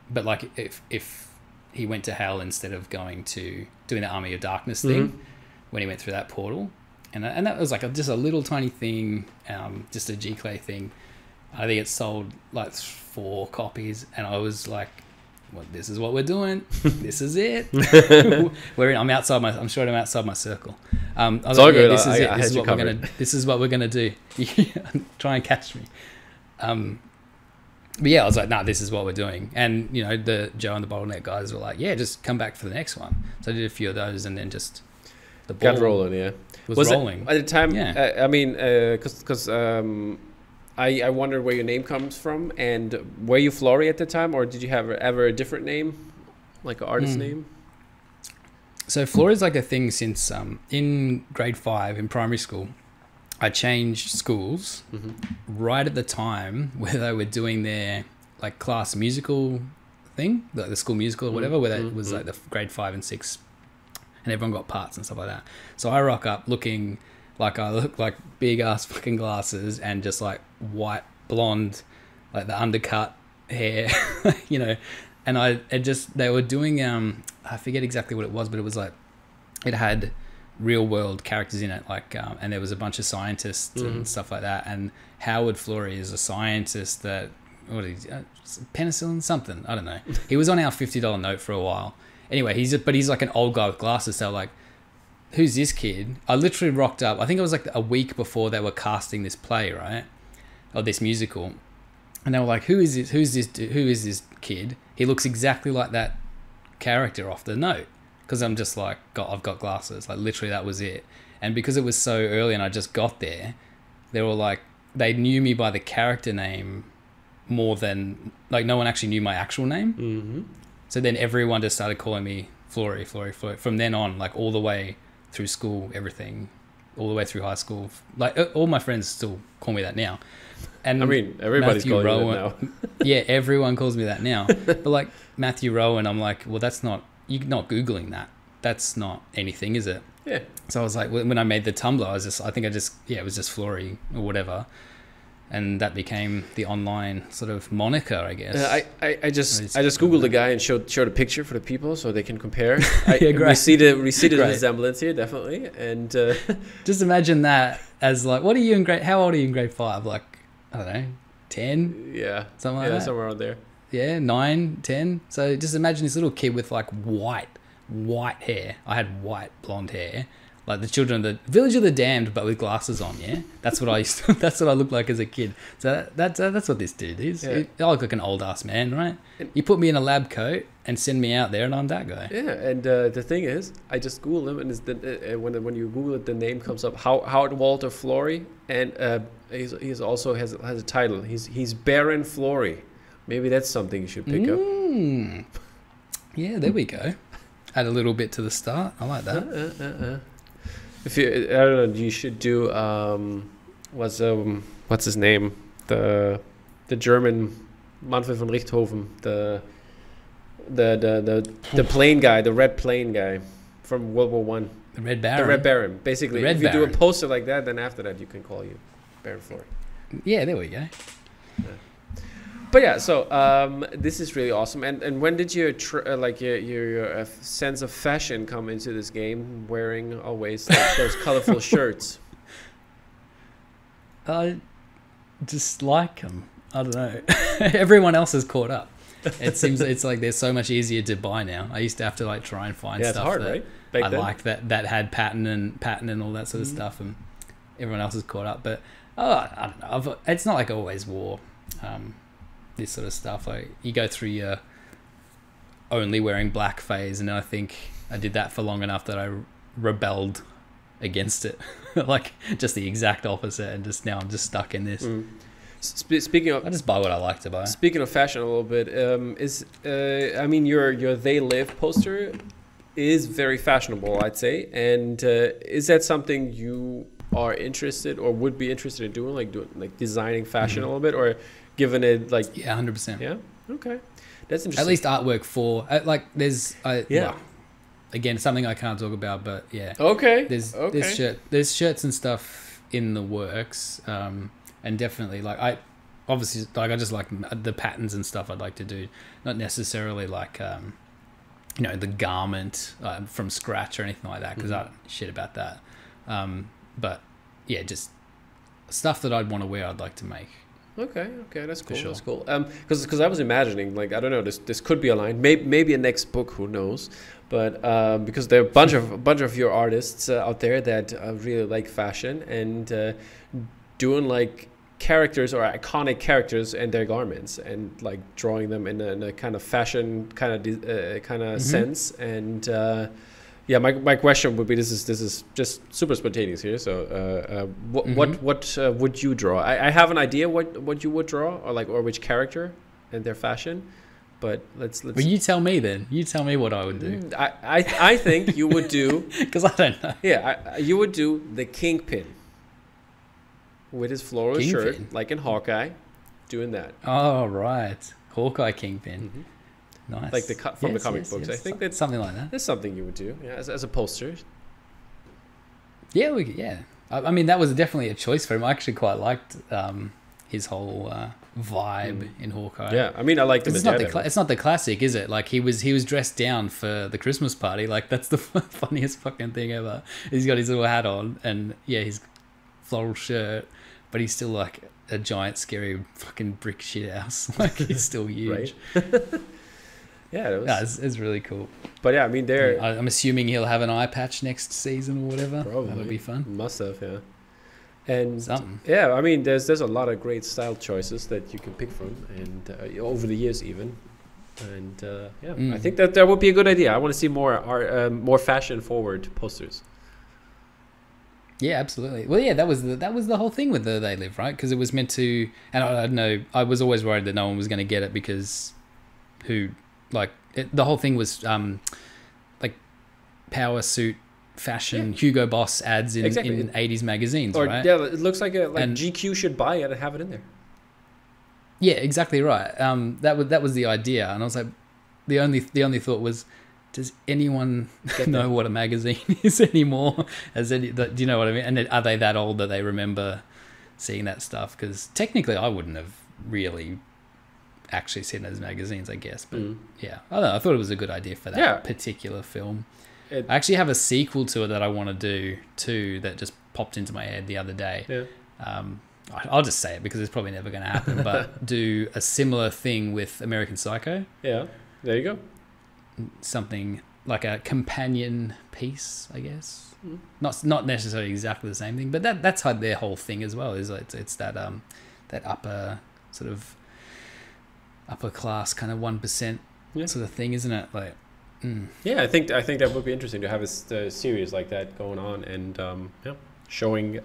but like if he went to hell instead of doing the Army of Darkness thing, when he went through that portal, and that was like just a little tiny thing, just a G-Clay thing. I think it sold like 4 copies, and I was like, well, this is what we're doing. This is it. I'm outside my circle. I was it's like, all good. This is it. This is what we're gonna do. Try and catch me. But yeah, I was like, nah, this is what we're doing. And, you know, the Joe and the Bottleneck guys were like, yeah, just come back for the next one. So I did a few of those, and then just the ball got rolling. Yeah, was rolling. At the time? Yeah. I mean, because I wondered where your name comes from, and were you Florey at the time, or did you have ever a different name, like an artist name? So Florey is like a thing since in grade 5 in primary school. I changed schools right at the time where they were doing their like class musical thing, like the school musical or whatever, where that was like the grade 5 and 6, and everyone got parts and stuff like that. So I rock up looking like I look like big ass fucking glasses and just like white blonde, like the undercut hair, you know. And they were doing I forget exactly what it was, but it was like it had real world characters in it, like and there was a bunch of scientists and stuff like that. And Howard Florey is a scientist that penicillin something, I don't know. He was on our $50 note for a while. Anyway, he's like an old guy with glasses. So like, who's this kid? I literally rocked up. I think it was like a week before they were casting this play, right, or this musical, and they were like, who is this kid? He looks exactly like that character off the note. Because I'm just like, I've got glasses. Like, literally, that was it. And because it was so early and I just got there, they were like, they knew me by the character name more than, like, no one actually knew my actual name. Mm-hmm. So then everyone just started calling me Florey. From then on, like, all the way through school, everything, all the way through high school. Like, all my friends still call me that now. And I mean, everybody's calling you that now. Yeah, everyone calls me that now. But, like, Matthew Rowan, I'm like, well, that's not... You're not Googling that. That's not anything, is it? Yeah. So I was like, when I made the Tumblr, it was just Florey or whatever. And that became the online sort of moniker, I guess. I just Googled the guy and showed a picture for the people so they can compare. Yeah, great. We see the resemblance here, definitely. And just imagine that as like, how old are you in grade 5? Like, I don't know, 10? Yeah. Something like that? Yeah, somewhere around there. Yeah, 9, 10. So just imagine this little kid with like white hair. I had white blonde hair, like the children of the Village of the Damned, but with glasses on. Yeah, that's what that's what I looked like as a kid. So that's what this dude is. Yeah. I look like an old ass man, right? You put me in a lab coat and send me out there, and I'm that guy. Yeah, and the thing is, I just Googled him, and when you Google it, the name comes up. Howard Walter Florey, and he's also has a title. He's Baron Florey. Maybe that's something you should pick up. Yeah, there we go. Add a little bit to the start. I like that. If you, I don't know, you should do what's his name? The German Manfred von Richthofen, the plane guy, the red plane guy from World War One. The Red Baron. The Red Baron. Basically, if you do a poster like that, then after that you can call you Baron Florey. Yeah, there we go. Yeah. But yeah, so this is really awesome. And when did your your sense of fashion come into this game? Wearing always like those colorful shirts. I just like them. I don't know. Everyone else has caught up. It seems it's like they're so much easier to buy now. I used to have to like try and find stuff it's hard, that right? Back I then. liked that had pattern and all that sort of stuff, and everyone else has caught up. But I don't know. It's not like I always wore this sort of stuff. Like you go through your only wearing black phase, and I think I did that for long enough that I rebelled against it. Like just the exact opposite, and just now I'm just stuck in this. Speaking of, I just buy what I like to buy. Speaking of fashion a little bit, I mean your They Live poster is very fashionable, I'd say. And is that something you are interested or would be interested in doing, like designing fashion a little bit, or giving it like 100%. Yeah. Okay, that's interesting. At least artwork for like there's yeah. Well, again, something I can't talk about, but yeah. Okay. There's shirts and stuff in the works, and definitely I just like the patterns and stuff I'd like to do, not necessarily like the garment from scratch or anything like that, because I don't know shit about that. But yeah, just stuff that I'd want to wear, I'd like to make. Okay, that's cool. Sure. That's cool. Because I was imagining, like, I don't know, this could be a line, maybe a next book, who knows? But because there are a bunch of your artists out there that really like fashion and doing like characters or iconic characters and their garments, and like drawing them in a kind of fashion kind of sense. And yeah, my question would be, this is just super spontaneous here. So what would you draw? I have an idea what you would draw, or which character and their fashion. But let's. Well, you tell me then. You tell me what I would do. I think you would do, because I don't know. Yeah, you would do the Kingpin with his floral shirt, like in Hawkeye, doing that. Oh right, Hawkeye Kingpin. Nice. Like from the comic books. I think that's something like that. That's something you would do, yeah, as a poster. Yeah, yeah. I mean, that was definitely a choice for him. I actually quite liked his whole vibe in Hawkeye. Yeah, I mean, I liked him. It's not the classic, is it? Like he was dressed down for the Christmas party. Like that's the funniest fucking thing ever. He's got his little hat on and his floral shirt, but he's still like a giant, scary fucking brick shit house. Like he's still huge. Yeah, it's really cool. But yeah, I mean, I'm assuming he'll have an eye patch next season or whatever. Probably. That'll be fun. Must have, yeah. And something. Yeah, I mean, there's a lot of great style choices that you can pick from, and over the years even. And I think that would be a good idea. I want to see more fashion forward posters. Yeah, absolutely. Well, yeah, that was the whole thing with the They Live, right? Because it was meant to, and I don't know, I was always worried that no one was going to get it because the whole thing was like power suit fashion, Hugo Boss ads in 80s magazines, right? Yeah, it looks like GQ should buy it and have it in there. Yeah, exactly right. That was the idea, and I was like, the only thought was, does anyone know what a magazine is anymore? Do you know what I mean? And are they that old that they remember seeing that stuff? Because technically, I wouldn't have really actually seen it as magazines, I guess. But yeah, I don't know. I thought it was a good idea for that particular film. I actually have a sequel to it that I want to do too, that just popped into my head the other day. Yeah. I'll just say it because it's probably never going to happen, but do a similar thing with American Psycho. Yeah, there you go. Something like a companion piece, I guess. Not necessarily exactly the same thing, but that's how their whole thing as well is. It's that upper sort of upper class kind of 1% sort of thing, isn't it? Like. Yeah, I think that would be interesting to have a series like that going on, and showing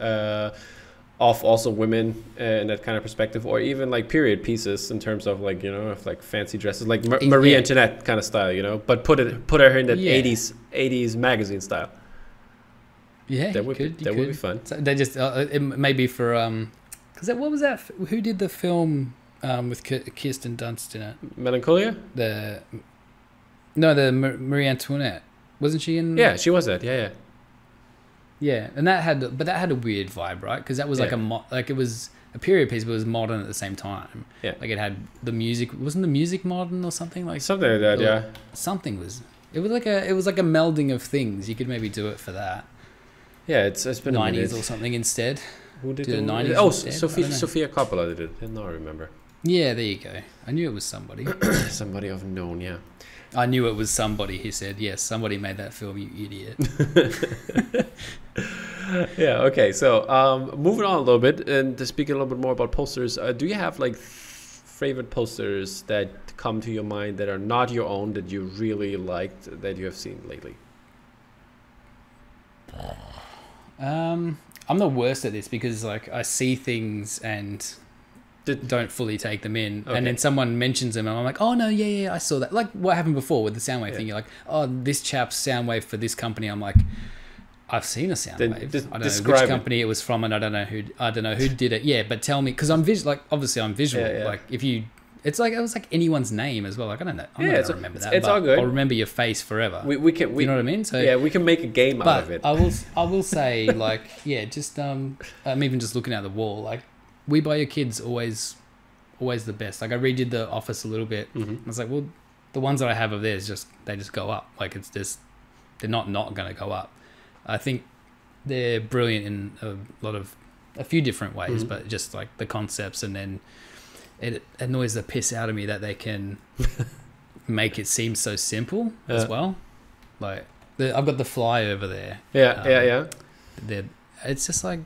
off also women in that kind of perspective, or even like period pieces in terms of like fancy dresses, like Marie Antoinette kind of style, but put her in that 80s magazine style. Yeah, that would be fun. So they just it maybe for because what was that? Who did the film with Kirsten Dunst in it? Melancholia. The Marie Antoinette, wasn't she in? Yeah, she was that. Yeah. Yeah, and that had a weird vibe, right? Because that was like it was a period piece, but it was modern at the same time. Yeah, like it had the music. Wasn't the music modern or something like? Something like that, yeah. Something was. It was like a melding of things. You could maybe do it for that. Yeah, it's been 90s or something instead. Who did the 90s? Oh, instead? Sofia Coppola did it. Now I remember. Yeah, there you go. I knew it was somebody. Somebody of known, yeah. I knew it was somebody. He said, yes, somebody made that film, you idiot. Yeah, okay. So moving on a little bit and to speak a little bit more about posters, do you have like favorite posters that come to your mind that are not your own, that you really liked, that you have seen lately? I'm the worst at this because like I see things and don't fully take them in, and then someone mentions them and I'm like, oh no, yeah, I saw that. Like what happened before with the Soundwave thing. You're like, oh, this chap's Soundwave for this company. I'm like, I've seen a Soundwave. I don't know which company it was from, and I don't know who did it. Yeah, but tell me, because I'm visual. Like obviously I'm visual. Yeah. Like if you, it was like anyone's name as well. Like I don't know. I'm not gonna remember that. It's all good. I'll remember your face forever. We can. You know what I mean? So yeah, we can make a game out of it. I will say like just I'm even just looking at the wall. Like We Buy Your Kids always the best. Like I redid The Office a little bit. Mm-hmm. I was like, well, the ones that I have of theirs they just go up. Like it's just they're not going to go up. I think they're brilliant in a few different ways, but just like the concepts, and then it annoys the piss out of me that they can make it seem so simple as well. Like I've got The Fly over there. Yeah. It's just like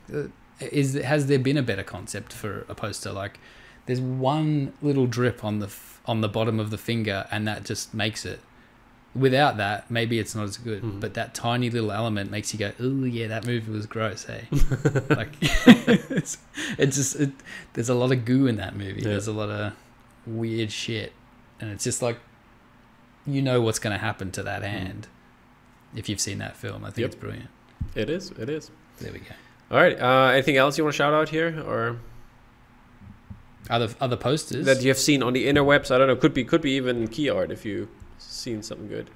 has there been a better concept for a poster? Like, there's one little drip on the bottom of the finger, and that just makes it. Without that, maybe it's not as good. But that tiny little element makes you go, "Oh yeah, that movie was gross." Hey, like there's a lot of goo in that movie. Yeah. There's a lot of weird shit, and it's just like, you know what's going to happen to that hand if you've seen that film. I think it's brilliant. It is. There we go. All right. Anything else you want to shout out here, or other posters that you have seen on the interwebs? I don't know. Could be even key art if you seen something good.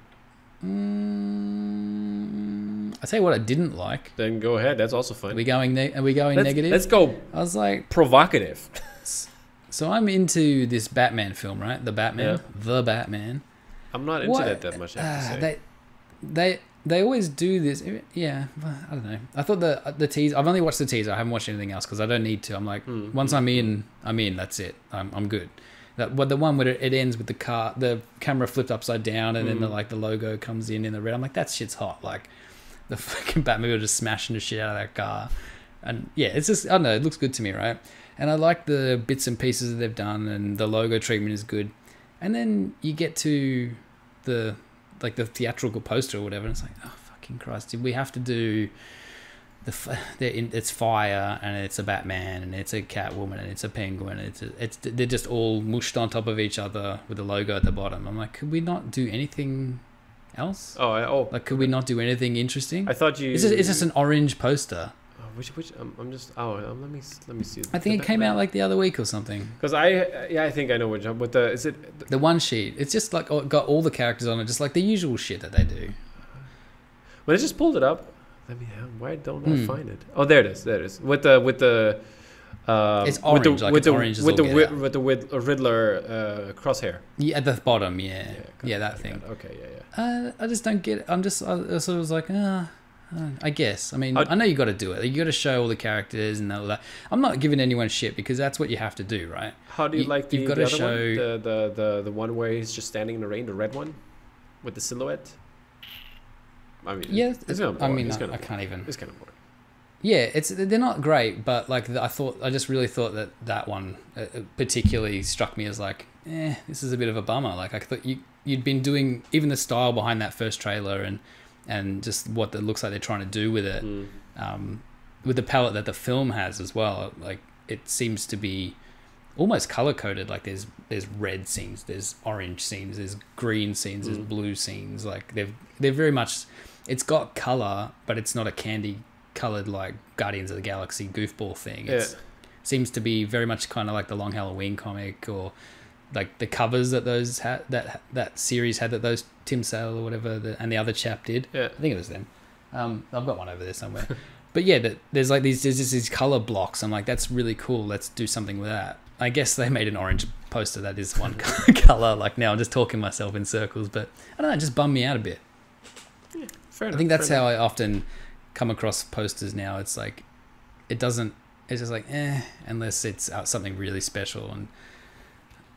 I'll tell you what I didn't like. Then go ahead. That's also fine. Are we going negative? Let's go. I was like provocative. So I'm into this Batman film, right? The Batman. I'm not into that much. I have to say. They always do this. Yeah, I don't know. I thought the teaser. I've only watched the teaser. I haven't watched anything else because I don't need to. I'm like, once I'm in. That's it. I'm good. The one where it ends with the camera flipped upside down, and then the logo comes in the red. I'm like, that shit's hot. Like, the fucking Batmobile just smashing the shit out of that car, and yeah, it's just, I don't know. It looks good to me, right? And I like the bits and pieces that they've done, and the logo treatment is good. And then you get to the theatrical poster or whatever, and it's like, oh fucking Christ, did we have to do it's fire, and it's a Batman, and it's a Catwoman, and it's a Penguin, and they're just all mushed on top of each other with the logo at the bottom. I'm like, could we not do anything else? Could we not do anything interesting? I thought you. It's just an orange poster. Which I'm just let me see. I think it came out like the other week or something. Because I think I know which one. But is it the one sheet? It's just like got all the characters on it, just like the usual shit that they do. When I just pulled it up, why don't I find it? Oh, there it is. With the it's orange, with the Riddler crosshair. Yeah, at the bottom. Yeah, that thing. Okay, yeah. I just don't get it. I sort of was like, I guess. I mean, I know you got to do it. You got to show all the characters and all that. I'm not giving anyone shit because that's what you have to do, right? How do you like the other one? The one where he's just standing in the rain, the red one, with the silhouette. I mean, yeah. It's kind of boring. I can't even. It's kind of boring. Yeah, they're not great, but like I just really thought that one particularly struck me as like, this is a bit of a bummer. Like, I thought you'd been doing even the style behind that first trailer and just what it looks like they're trying to do with it, with the palette that the film has as well. Like, it seems to be almost color coded. Like, there's red scenes, there's orange scenes, there's green scenes, there's blue scenes. Like, they're very much. It's got color, but it's not a candy colored like Guardians of the Galaxy goofball thing. It seems to be very much kind of like the Long Halloween comic, or like the covers that those that series had, that those Tim Sale or whatever and the other chap did. I think it was them. I've got one over there somewhere. But yeah, there's just these color blocks. I'm like, that's really cool. Let's do something with that. I guess they made an orange poster that is one color. Like, now I'm just talking myself in circles, but I don't know, it just bummed me out a bit. Yeah, fair enough. I think that's how I often come across posters now. It's like, it's just like, unless it's something really special, and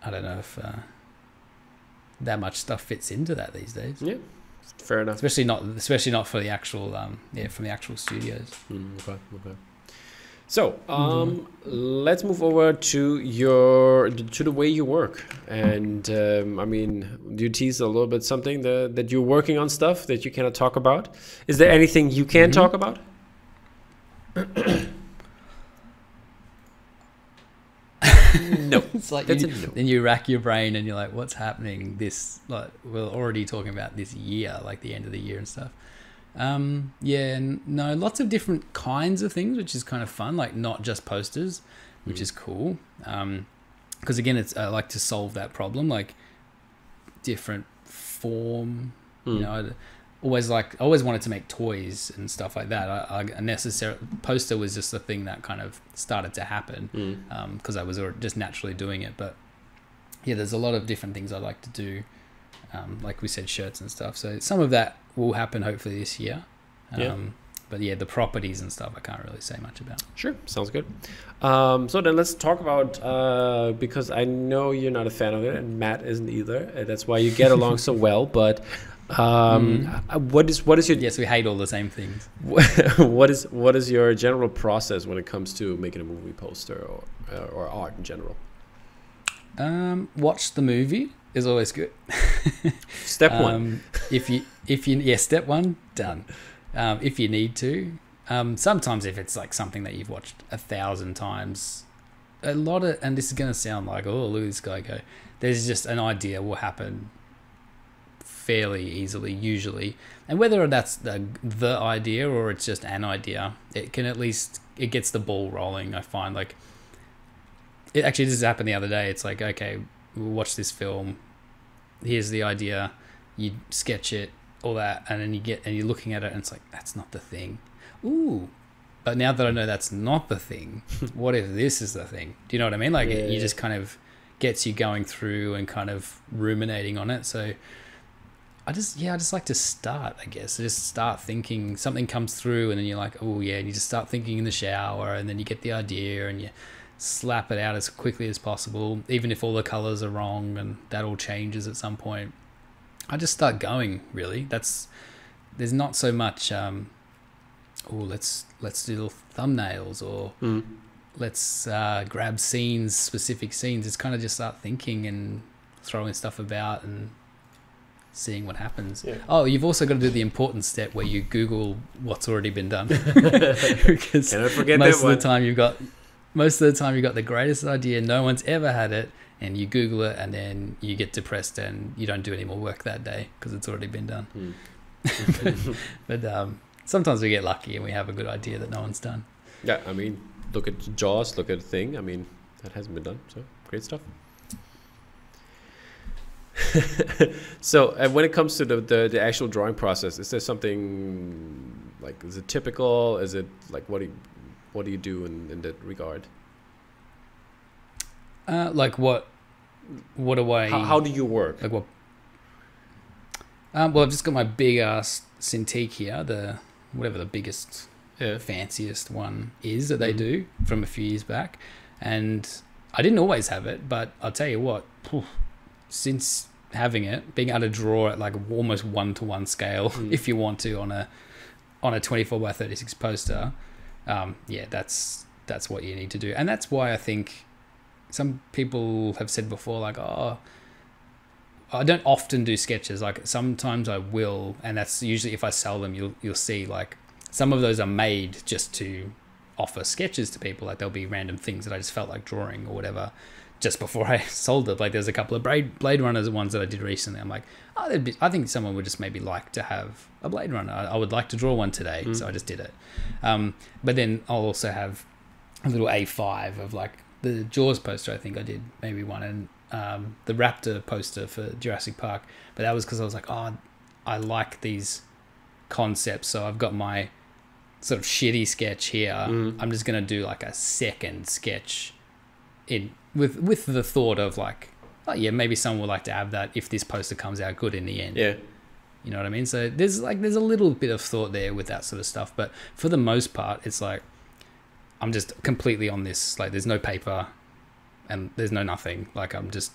I don't know if that much stuff fits into that these days. Yeah, fair enough. Especially not for the actual from the actual studios. Okay. So let's move over to the way you work, and I mean, you teased a little bit something that you're working on stuff that you cannot talk about. Is there anything you can talk about? No. It's like then you rack your brain and you're like, what's happening this, like, we're already talking about this year, like the end of the year and stuff. Lots of different kinds of things, which is kind of fun, like not just posters, which is cool. Because again, I like to solve that problem, like different form. You know, I always wanted to make toys and stuff like that. A necessary poster was just the thing that kind of started to happen because I was just naturally doing it. But yeah, there's a lot of different things I like to do. Like we said, shirts and stuff. So some of that will happen hopefully this year. but yeah, the properties and stuff I can't really say much about. Sure, sounds good. So then let's talk about, because I know you're not a fan of it, and Matt isn't either. That's why you get along so well. But what is your Yes, we hate all the same things. what is your general process when it comes to making a movie poster or art in general? Watch the movie is always good. Step one. Step one, done. If you need to, sometimes if it's like something that you've watched 1,000 times, and this is going to sound like, oh, look at this guy go. There's just an idea will happen fairly easily, usually. And whether that's the idea or it's just an idea, it gets the ball rolling, I find. Like, it actually just happened the other day. It's like, okay, we'll watch this film. Here's the idea. You sketch it, all that, and then you're looking at it, and it's like, that's not the thing. Ooh, but now that I know that's not the thing, what if this is the thing? Do you know what I mean? Like, it just kind of gets you going through and kind of ruminating on it. So I just like to start, I guess. Just start thinking. Something comes through, and then you're like, oh yeah, and you just start thinking in the shower, and then you get the idea, and you slap it out as quickly as possible, even if all the colors are wrong, and that all changes at some point. I just start going, really. There's not so much let's do little thumbnails, or let's grab specific scenes. It's kind of just start thinking and throwing stuff about and seeing what happens. Yeah. Oh, you've also got to do the important step where you Google what's already been done. Because cannot forget most of the time you've got the greatest idea, no one's ever had it, and you Google it, and then you get depressed and you don't do any more work that day because it's already been done. But sometimes we get lucky and we have a good idea that no one's done. Yeah, I mean, look at Jaws, look at Thing. I mean, that hasn't been done, so great stuff. So when it comes to the actual drawing process, is there something like, is it typical? Is it like, what do you do in that regard? Like what do I... How do you work? Like what? Well, I've just got my big ass Cintiq here, whatever the biggest, fanciest one is that they do from a few years back. And I didn't always have it, but I'll tell you what, since having it, being able to draw at like almost 1-to-1 scale, if you want to, on a 24x36 poster, that's what you need to do. And that's why I think some people have said before, like, oh, I don't often do sketches. Like, sometimes I will, and that's usually if I sell them, you'll see, like, some of those are made just to offer sketches to people. Like, there'll be random things that I just felt like drawing or whatever just before I sold it. Like, there's a couple of Blade Runners ones that I did recently. I'm like, I think someone would just maybe like to have a Blade Runner. I would like to draw one today, so I just did it. But then I'll also have a little A5 of, like, the Jaws poster. I think I did maybe one, and the Raptor poster for Jurassic Park. But that was because I was like, oh, I like these concepts, so I've got my sort of shitty sketch here. I'm just gonna do like a second sketch with the thought of like, oh yeah, maybe someone would like to have that if this poster comes out good in the end. Yeah, you know what I mean? So there's a little bit of thought there with that sort of stuff, but for the most part, it's like I'm just completely on this. Like, there's no paper and there's no nothing. Like, I'm just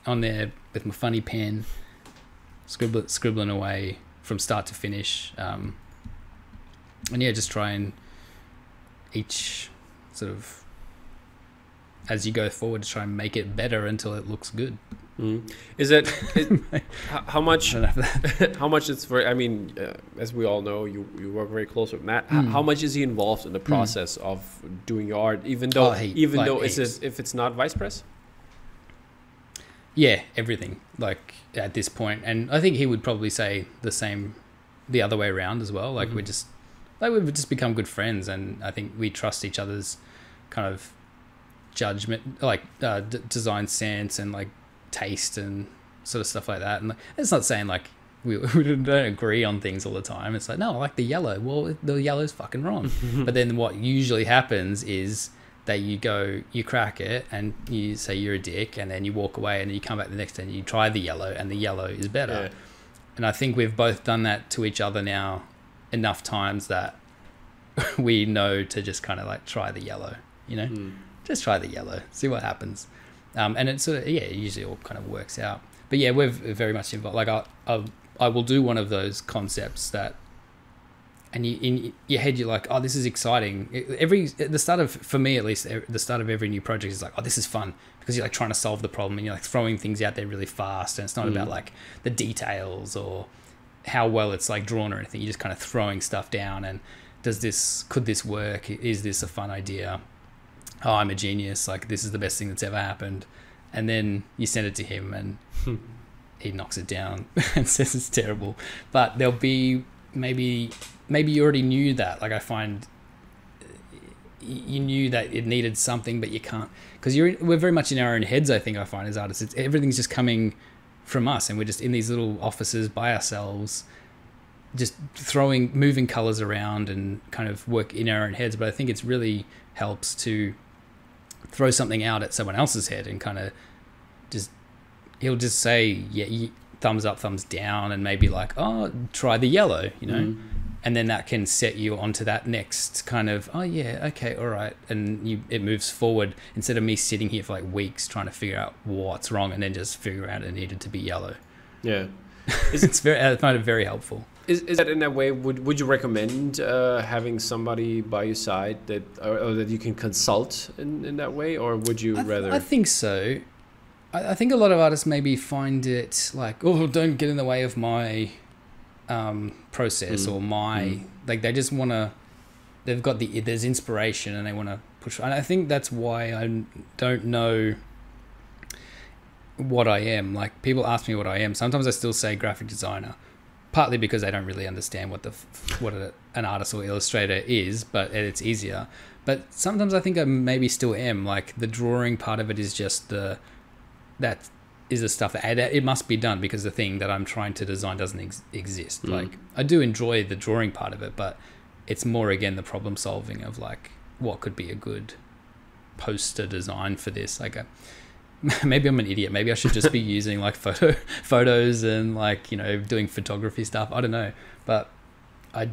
on there with my funny pen, scribbling away from start to finish. And yeah, just try and each sort of, as you go forward, to try and make it better until it looks good. Is it how much? How much it's for? I mean, as we all know, you work very close with Matt. How much is he involved in the process of doing your art? Even though if it's not vice press. Yeah, everything. Like, at this point, and I think he would probably say the same, the other way around as well. Like, we've just become good friends, and I think we trust each other's kind of judgment, like design sense and like taste and sort of stuff like that. And it's not saying like we don't agree on things all the time. It's like, no, I like the yellow. Well, the yellow's fucking wrong. But then what usually happens is that you crack it and you say you're a dick, and then you walk away, and then you come back the next day and you try the yellow, and the yellow is better. And I think we've both done that to each other now enough times that we know to just kind of like try the yellow, just try the yellow, see what happens. And it's sort of, it usually all kind of works out. But yeah, we're very much involved. Like I will do one of those concepts that, and in your head you're like, oh, this is exciting. The start of, for me at least, the start of every new project is like, oh, this is fun, because you're like trying to solve the problem and you're like throwing things out there really fast, and it's not about like the details or how well it's like drawn or anything. You're just kind of throwing stuff down and could this work? Is this a fun idea? Oh, I'm a genius. Like, this is the best thing that's ever happened. And then you send it to him and he knocks it down and says it's terrible. But there'll be maybe you already knew that. Like, I find you knew that it needed something, but you can't, because we're very much in our own heads. I think I find as artists, everything's just coming from us, and we're just in these little offices by ourselves, just moving colors around and kind of work in our own heads. But I think it's really helps to throw something out at someone else's head and kind of he'll just say, thumbs up, thumbs down, and maybe like, oh, try the yellow, and then that can set you onto that next kind of, oh yeah, okay, all right, and it moves forward, instead of me sitting here for like weeks trying to figure out what's wrong and then just figure out it needed to be yellow. Yeah. I find it very helpful. Is that in a way, would you recommend having somebody by your side or that you can consult in that way, or would you rather? I think so. I think a lot of artists maybe find it like, oh, don't get in the way of my process or my like, they just want to, they've got there's inspiration and they want to push. And I think that's why I don't know what I am. Like, people ask me what I am. Sometimes I still say graphic designer, partly because I don't really understand what an artist or illustrator is, but it's easier. But sometimes I think I maybe still am. Like, the drawing part of it is just that is the stuff that it must be done because the thing that I'm trying to design doesn't exist. Like, I do enjoy the drawing part of it, but it's more, again, the problem solving of like, what could be a good poster design for this. Like, maybe I'm an idiot. Maybe I should just be using like photos and like, doing photography stuff. I don't know. But I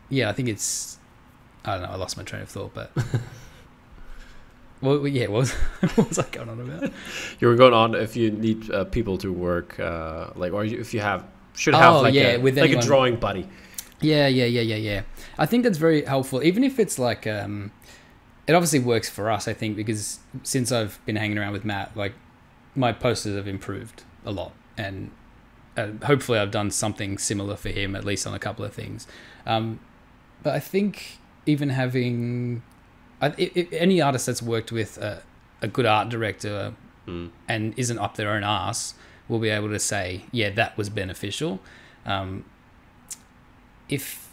think it's, I don't know. I lost my train of thought, but well, yeah, what was I going on about? You were going on if you need people to work, if you should have a drawing buddy. Yeah. I think that's very helpful. Even if it's like, it obviously works for us, I think, because since I've been hanging around with Matt, like, my posters have improved a lot, and hopefully I've done something similar for him, at least on a couple of things. But I think even having any artist that's worked with a good art director and isn't up their own arse will be able to say, yeah, that was beneficial. If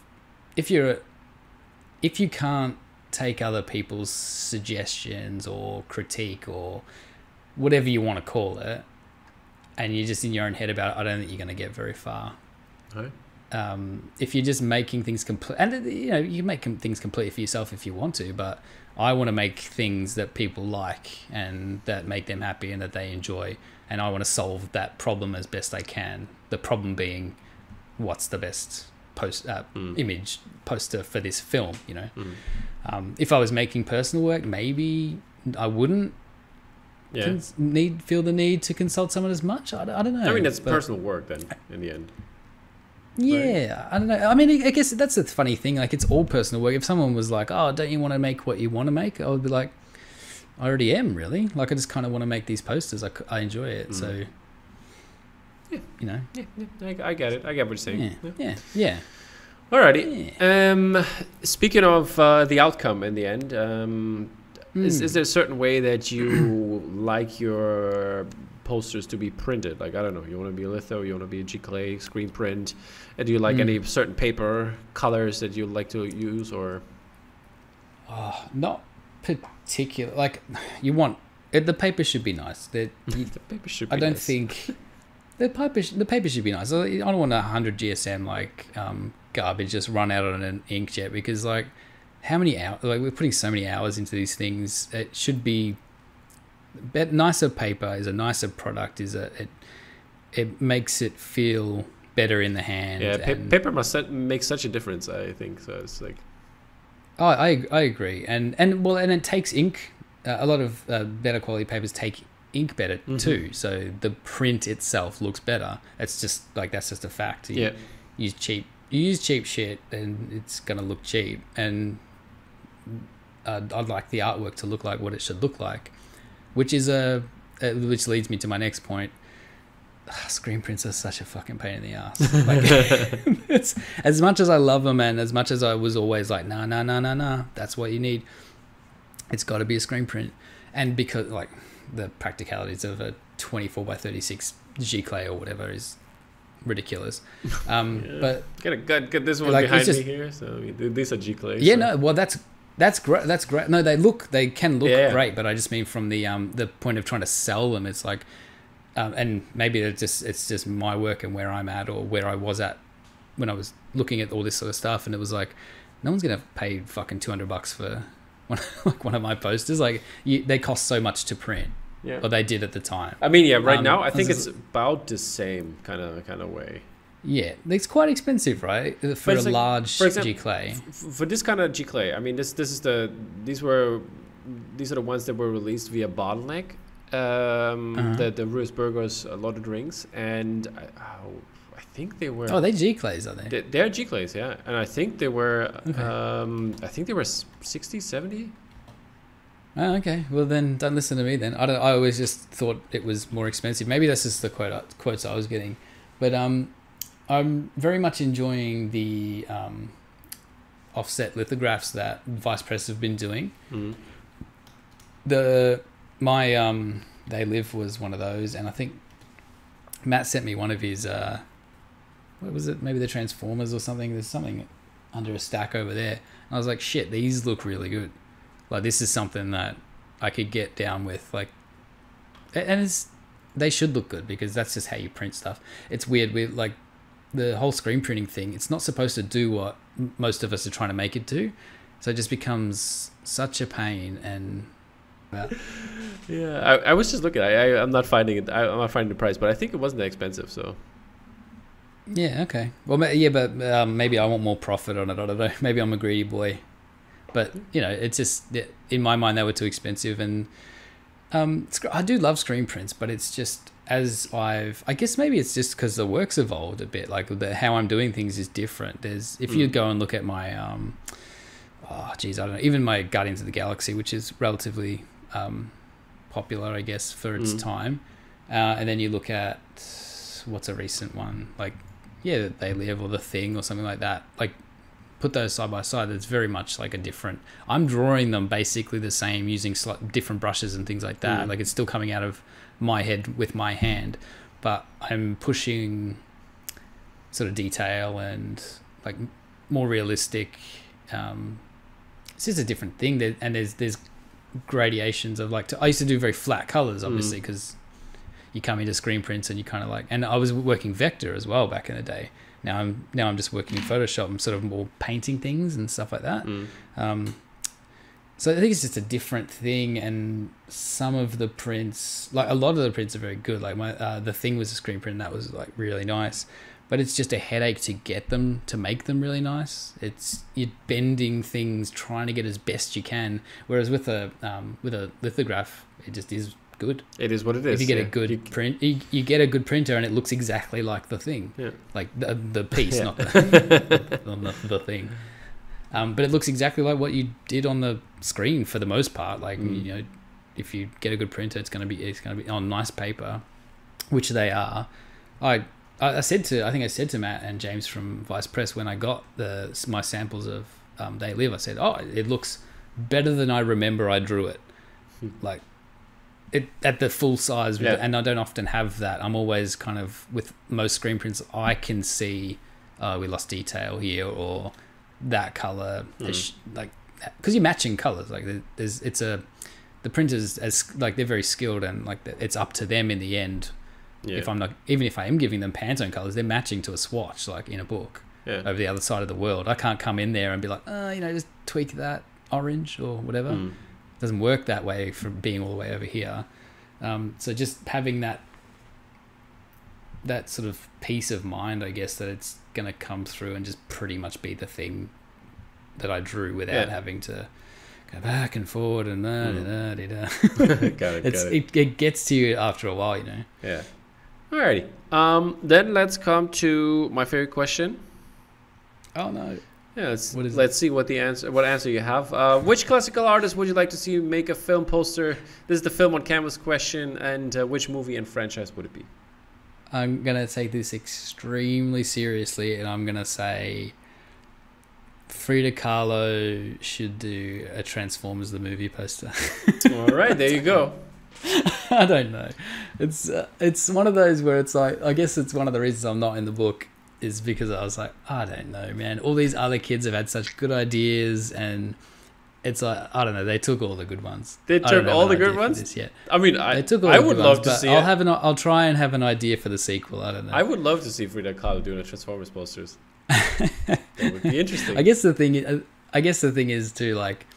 you can't take other people's suggestions or critique or whatever you want to call it, and you're just in your own head about it, I don't think you're going to get very far. Right. If you're just making things complete, and you can make things complete for yourself if you want to, but I want to make things that people like and that make them happy and that they enjoy, and I want to solve that problem as best I can. The problem being, what's the best image poster for this film, if I was making personal work, maybe I wouldn't feel the need to consult someone as much. I don't know. I mean, that's personal work then in the end. Yeah, right? I don't know. I mean, I guess that's the funny thing. Like, it's all personal work. If someone was like, oh, don't you want to make what you want to make? I would be like, I already am, really. Like, I just kind of want to make these posters. I enjoy it. So, Yeah. I get it. I get what you're saying. Yeah. Alrighty. Yeah. Speaking of the outcome in the end, is there a certain way that you like your posters to be printed? Like, I don't know, you want to be a litho, you want to be a G-clay, screen print, and do you like any certain paper colors that you like to use, or? Not particular. Like, you want the paper should be nice. The paper should be I don't nice. think the paper should be nice. I don't want 100 GSM like garbage just run out on an inkjet, because like, how many hours? Like, we're putting so many hours into these things. It should be nicer. Paper is a nicer product. It makes it feel better in the hand. Yeah, paper must make such a difference, I think. So it's like, Oh, I agree, and it takes ink. A lot of better quality papers take ink better too, so the print itself looks better. It's just like that's just a fact. You use cheap shit, and it's gonna look cheap. And I'd like the artwork to look like what it should look like, which which leads me to my next point. Screen prints are such a fucking pain in the ass. Like, it's, as much as I love them, and as much as I was always like, nah, that's what you need. It's got to be a screen print, and because like the practicalities of a 24 by 36 G-Clay or whatever is ridiculous. But get this one like, behind me here. So I mean, these are G-Clay. Yeah, so. No, well that's great. That's great. No, they can look great, but I just mean from the point of trying to sell them, it's like. And maybe it's just my work and where I'm at or where I was at when I was looking at all this sort of stuff, and it was like, no one's gonna pay fucking $200 for one of my posters. Like they cost so much to print, or they did at the time. I mean, right now I think it's about the same kind of way. Yeah, it's quite expensive, right, for a large G-Clay. For this kind of G-Clay, I mean, these are the ones that were released via Bottleneck. The Ruisburgers Lord of the Rings, and I think they were. Oh, they G-Clays, are they? They're G-Clays, yeah. And I think they were. Okay. I think they were 60, 70. Oh, okay. Well, then don't listen to me. Then I always just thought it was more expensive. Maybe that's just the quotes I was getting, but I'm very much enjoying the offset lithographs that Vice Press have been doing. They Live was one of those, and I think Matt sent me one of his what was it, maybe the Transformers or something. There's something under a stack over there, and I was like, shit, these look really good. Like, this is something that I could get down with, like, and they should look good because that's just how you print stuff. It's weird with like the whole screen printing thing. It's not supposed to do what most of us are trying to make it do, so it just becomes such a pain. And yeah, I was just looking. I'm not finding it. I'm not finding the price, but I think it wasn't that expensive. So yeah, okay. Well, yeah, but maybe I want more profit on it. I don't know. Maybe I'm a greedy boy, but you know, it's just in my mind they were too expensive. And I do love screen prints, but it's just I guess maybe it's just because the work's evolved a bit. Like how I'm doing things is different. If you go and look at my I don't know, even my Guardians of the Galaxy, which is relatively popular, I guess, for its time, and then you look at what's a recent one, like They Live or The Thing or something like that, like put those side by side, it's very much like a different. I'm drawing them basically the same using different brushes and things like that. Like it's still coming out of my head with my hand, but I'm pushing sort of detail and like more realistic. It's just a different thing. And there's gradations of like. I used to do very flat colors, obviously, because you come into screen prints and you kind of like. And I was working vector as well back in the day. Now I'm just working in Photoshop. I'm sort of more painting things and stuff like that. So I think it's just a different thing. And some of the prints, like a lot of the prints, are very good. Like The Thing was a screen print, and that was like really nice. But it's just a headache to get them, to make them really nice. You're bending things, trying to get as best you can. Whereas with a lithograph, it just is good. It is what it is. If you get a good print, you get a good printer, and it looks exactly like the thing. Yeah. Like the piece, not the thing. But it looks exactly like what you did on the screen for the most part. Like you know, if you get a good printer, it's gonna be on nice paper, which they are. I think I said to Matt and James from Vice Press when I got my samples of They Live, I said, it looks better than I remember I drew it. Like it at the full size, and I don't often have that. I'm always kind of, with most screen prints, I can see we lost detail here, or that color, like, because you're matching colors. Like the printers, as like, they're very skilled, and like it's up to them in the end. Yeah. Even if I am giving them Pantone colors, they're matching to a swatch, like in a book, over the other side of the world. I can't come in there and be like, just tweak that orange or whatever. It doesn't work that way from being all the way over here. So just having that sort of peace of mind, I guess, that it's going to come through and just pretty much be the thing that I drew without having to go back and forward and it gets to you after a while, you know. Yeah. Alrighty. Then let's come to my favorite question. Oh no. Yeah, let's see what answer you have. Which classical artist would you like to see make a film poster? This is the film on canvas question, and which movie and franchise would it be? I'm gonna take this extremely seriously, and I'm gonna say Frida Kahlo should do a Transformers the movie poster. All right, there you go. I don't know. It's one of those where it's like, I guess it's one of the reasons I'm not in the book is because I was like, I don't know, man. All these other kids have had such good ideas, and it's like, I don't know. They took all the good ones. They took all the good ones. Yet. I mean, I would love to see it. I'll try and have an idea for the sequel. I don't know. I would love to see Frida Kahlo doing a Transformers posters. That would be interesting. I guess the thing is too, like,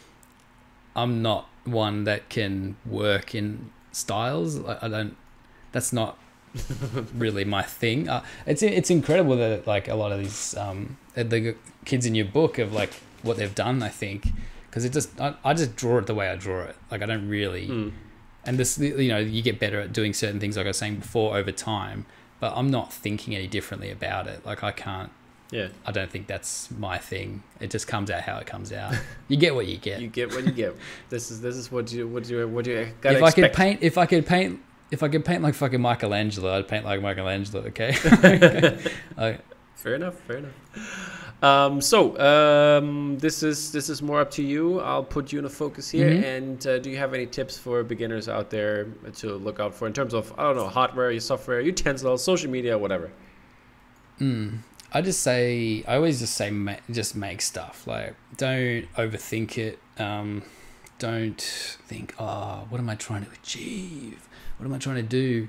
I'm not one that can work in styles. I don't. That's not really my thing. It's incredible that like a lot of these the kids in your book of like what they've done. I think because I just draw it the way I draw it. Like I don't really. And this, you know, you get better at doing certain things, like I was saying before, over time. But I'm not thinking any differently about it. Like I can't. Yeah. I don't think that's my thing. It just comes out how it comes out. You get what you get. You get what you get. This is what you gotta expect. If I could paint like fucking Michelangelo, I'd paint like Michelangelo. Okay. Fair enough. This is more up to you. I'll put you in a focus here. And do you have any tips for beginners out there to look out for in terms of, I don't know, hardware, your software, utensils, social media, whatever? I always just say just make stuff. Like, don't overthink it. Don't think, oh, what am I trying to achieve? What am I trying to do?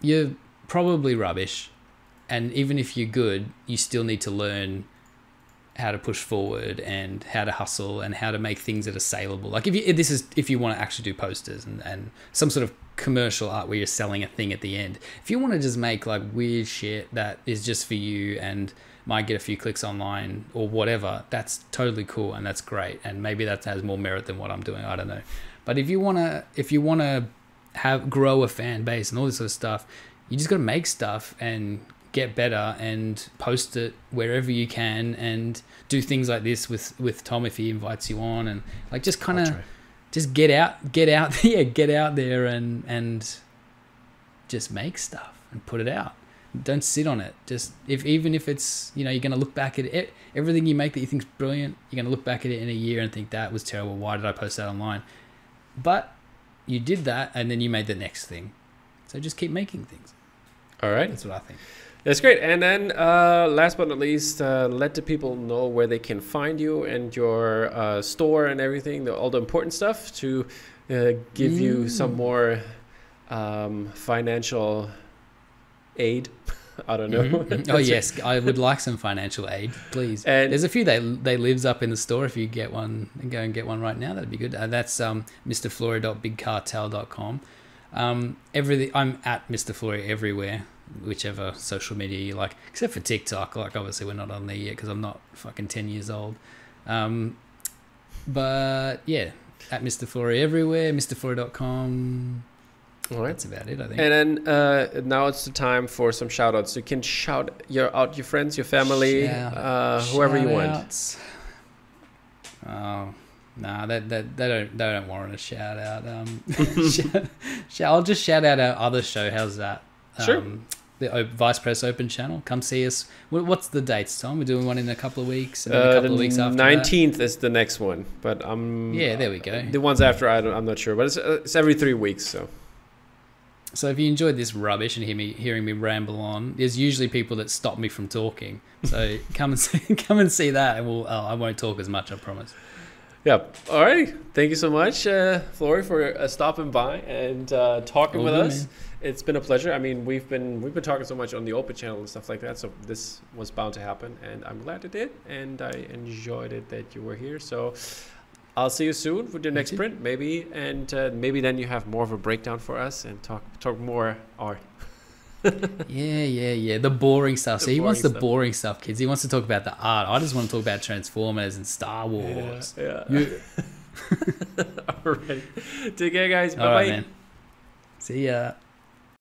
You're probably rubbish. And even if you're good, you still need to learn how to push forward and how to hustle and how to make things that are saleable. Like if you want to actually do posters and some sort of commercial art where you're selling a thing at the end. If you want to just make like weird shit that is just for you and might get a few clicks online or whatever, that's totally cool and that's great. And maybe that has more merit than what I'm doing. I don't know. But if you wanna grow a fan base and all this sort of stuff, you just gotta make stuff and get better and post it wherever you can and do things like this with Tom if he invites you on and like just kind of just get out there and just make stuff and put it out. Don't sit on it. Just even if it's, you know, you're going to look back at it, everything you make that you think's brilliant, you're going to look back at it in a year and think that was terrible. Why did I post that online? But you did that and then you made the next thing. So just keep making things. All right. That's what I think. That's great. And then last but not least, let the people know where they can find you and your store and everything, all the important stuff to give you some more financial aid. I don't know. Oh, yes. I would like some financial aid, please. And there's a few they lives up in the store. If you get one and go and get one right now, that'd be good. That's mrflorey.bigcartel.com. Everything. I'm at Mr. Florey everywhere. Whichever social media you like, except for TikTok. Like, obviously, we're not on there yet because I'm not fucking 10 years old. But yeah, at Mr. Florey everywhere, mrflorey.com. All right, that's about it, I think. And then now it's the time for some shout outs. You can shout out your friends, your family, whoever you want. Oh. Nah, they don't warrant a shout out. I'll just shout out our other show. How's that? Sure. The Vice Press Open channel. Come see us. What's the dates, Tom? We're doing one in a couple of weeks. And then a couple of weeks after 19th is the next one. But yeah, there we go. The ones after, I'm not sure. But it's every 3 weeks. So if you enjoyed this rubbish and hearing me ramble on, there's usually people that stop me from talking. So come and see that, and I won't talk as much. I promise. Yeah. All right. Thank you so much, Florey, for stopping by and talking with us. Man. It's been a pleasure. I mean, we've been talking so much on the Open channel and stuff like that, so this was bound to happen, and I'm glad it did, and I enjoyed it that you were here. So I'll see you soon with your next print, maybe, and maybe then you have more of a breakdown for us and talk more art. Yeah. The boring stuff. So he wants the stuff. boring stuff, kids. He wants to talk about the art. I just want to talk about Transformers and Star Wars. Yeah. All right. Take care, guys. Bye All bye. right, man. See ya.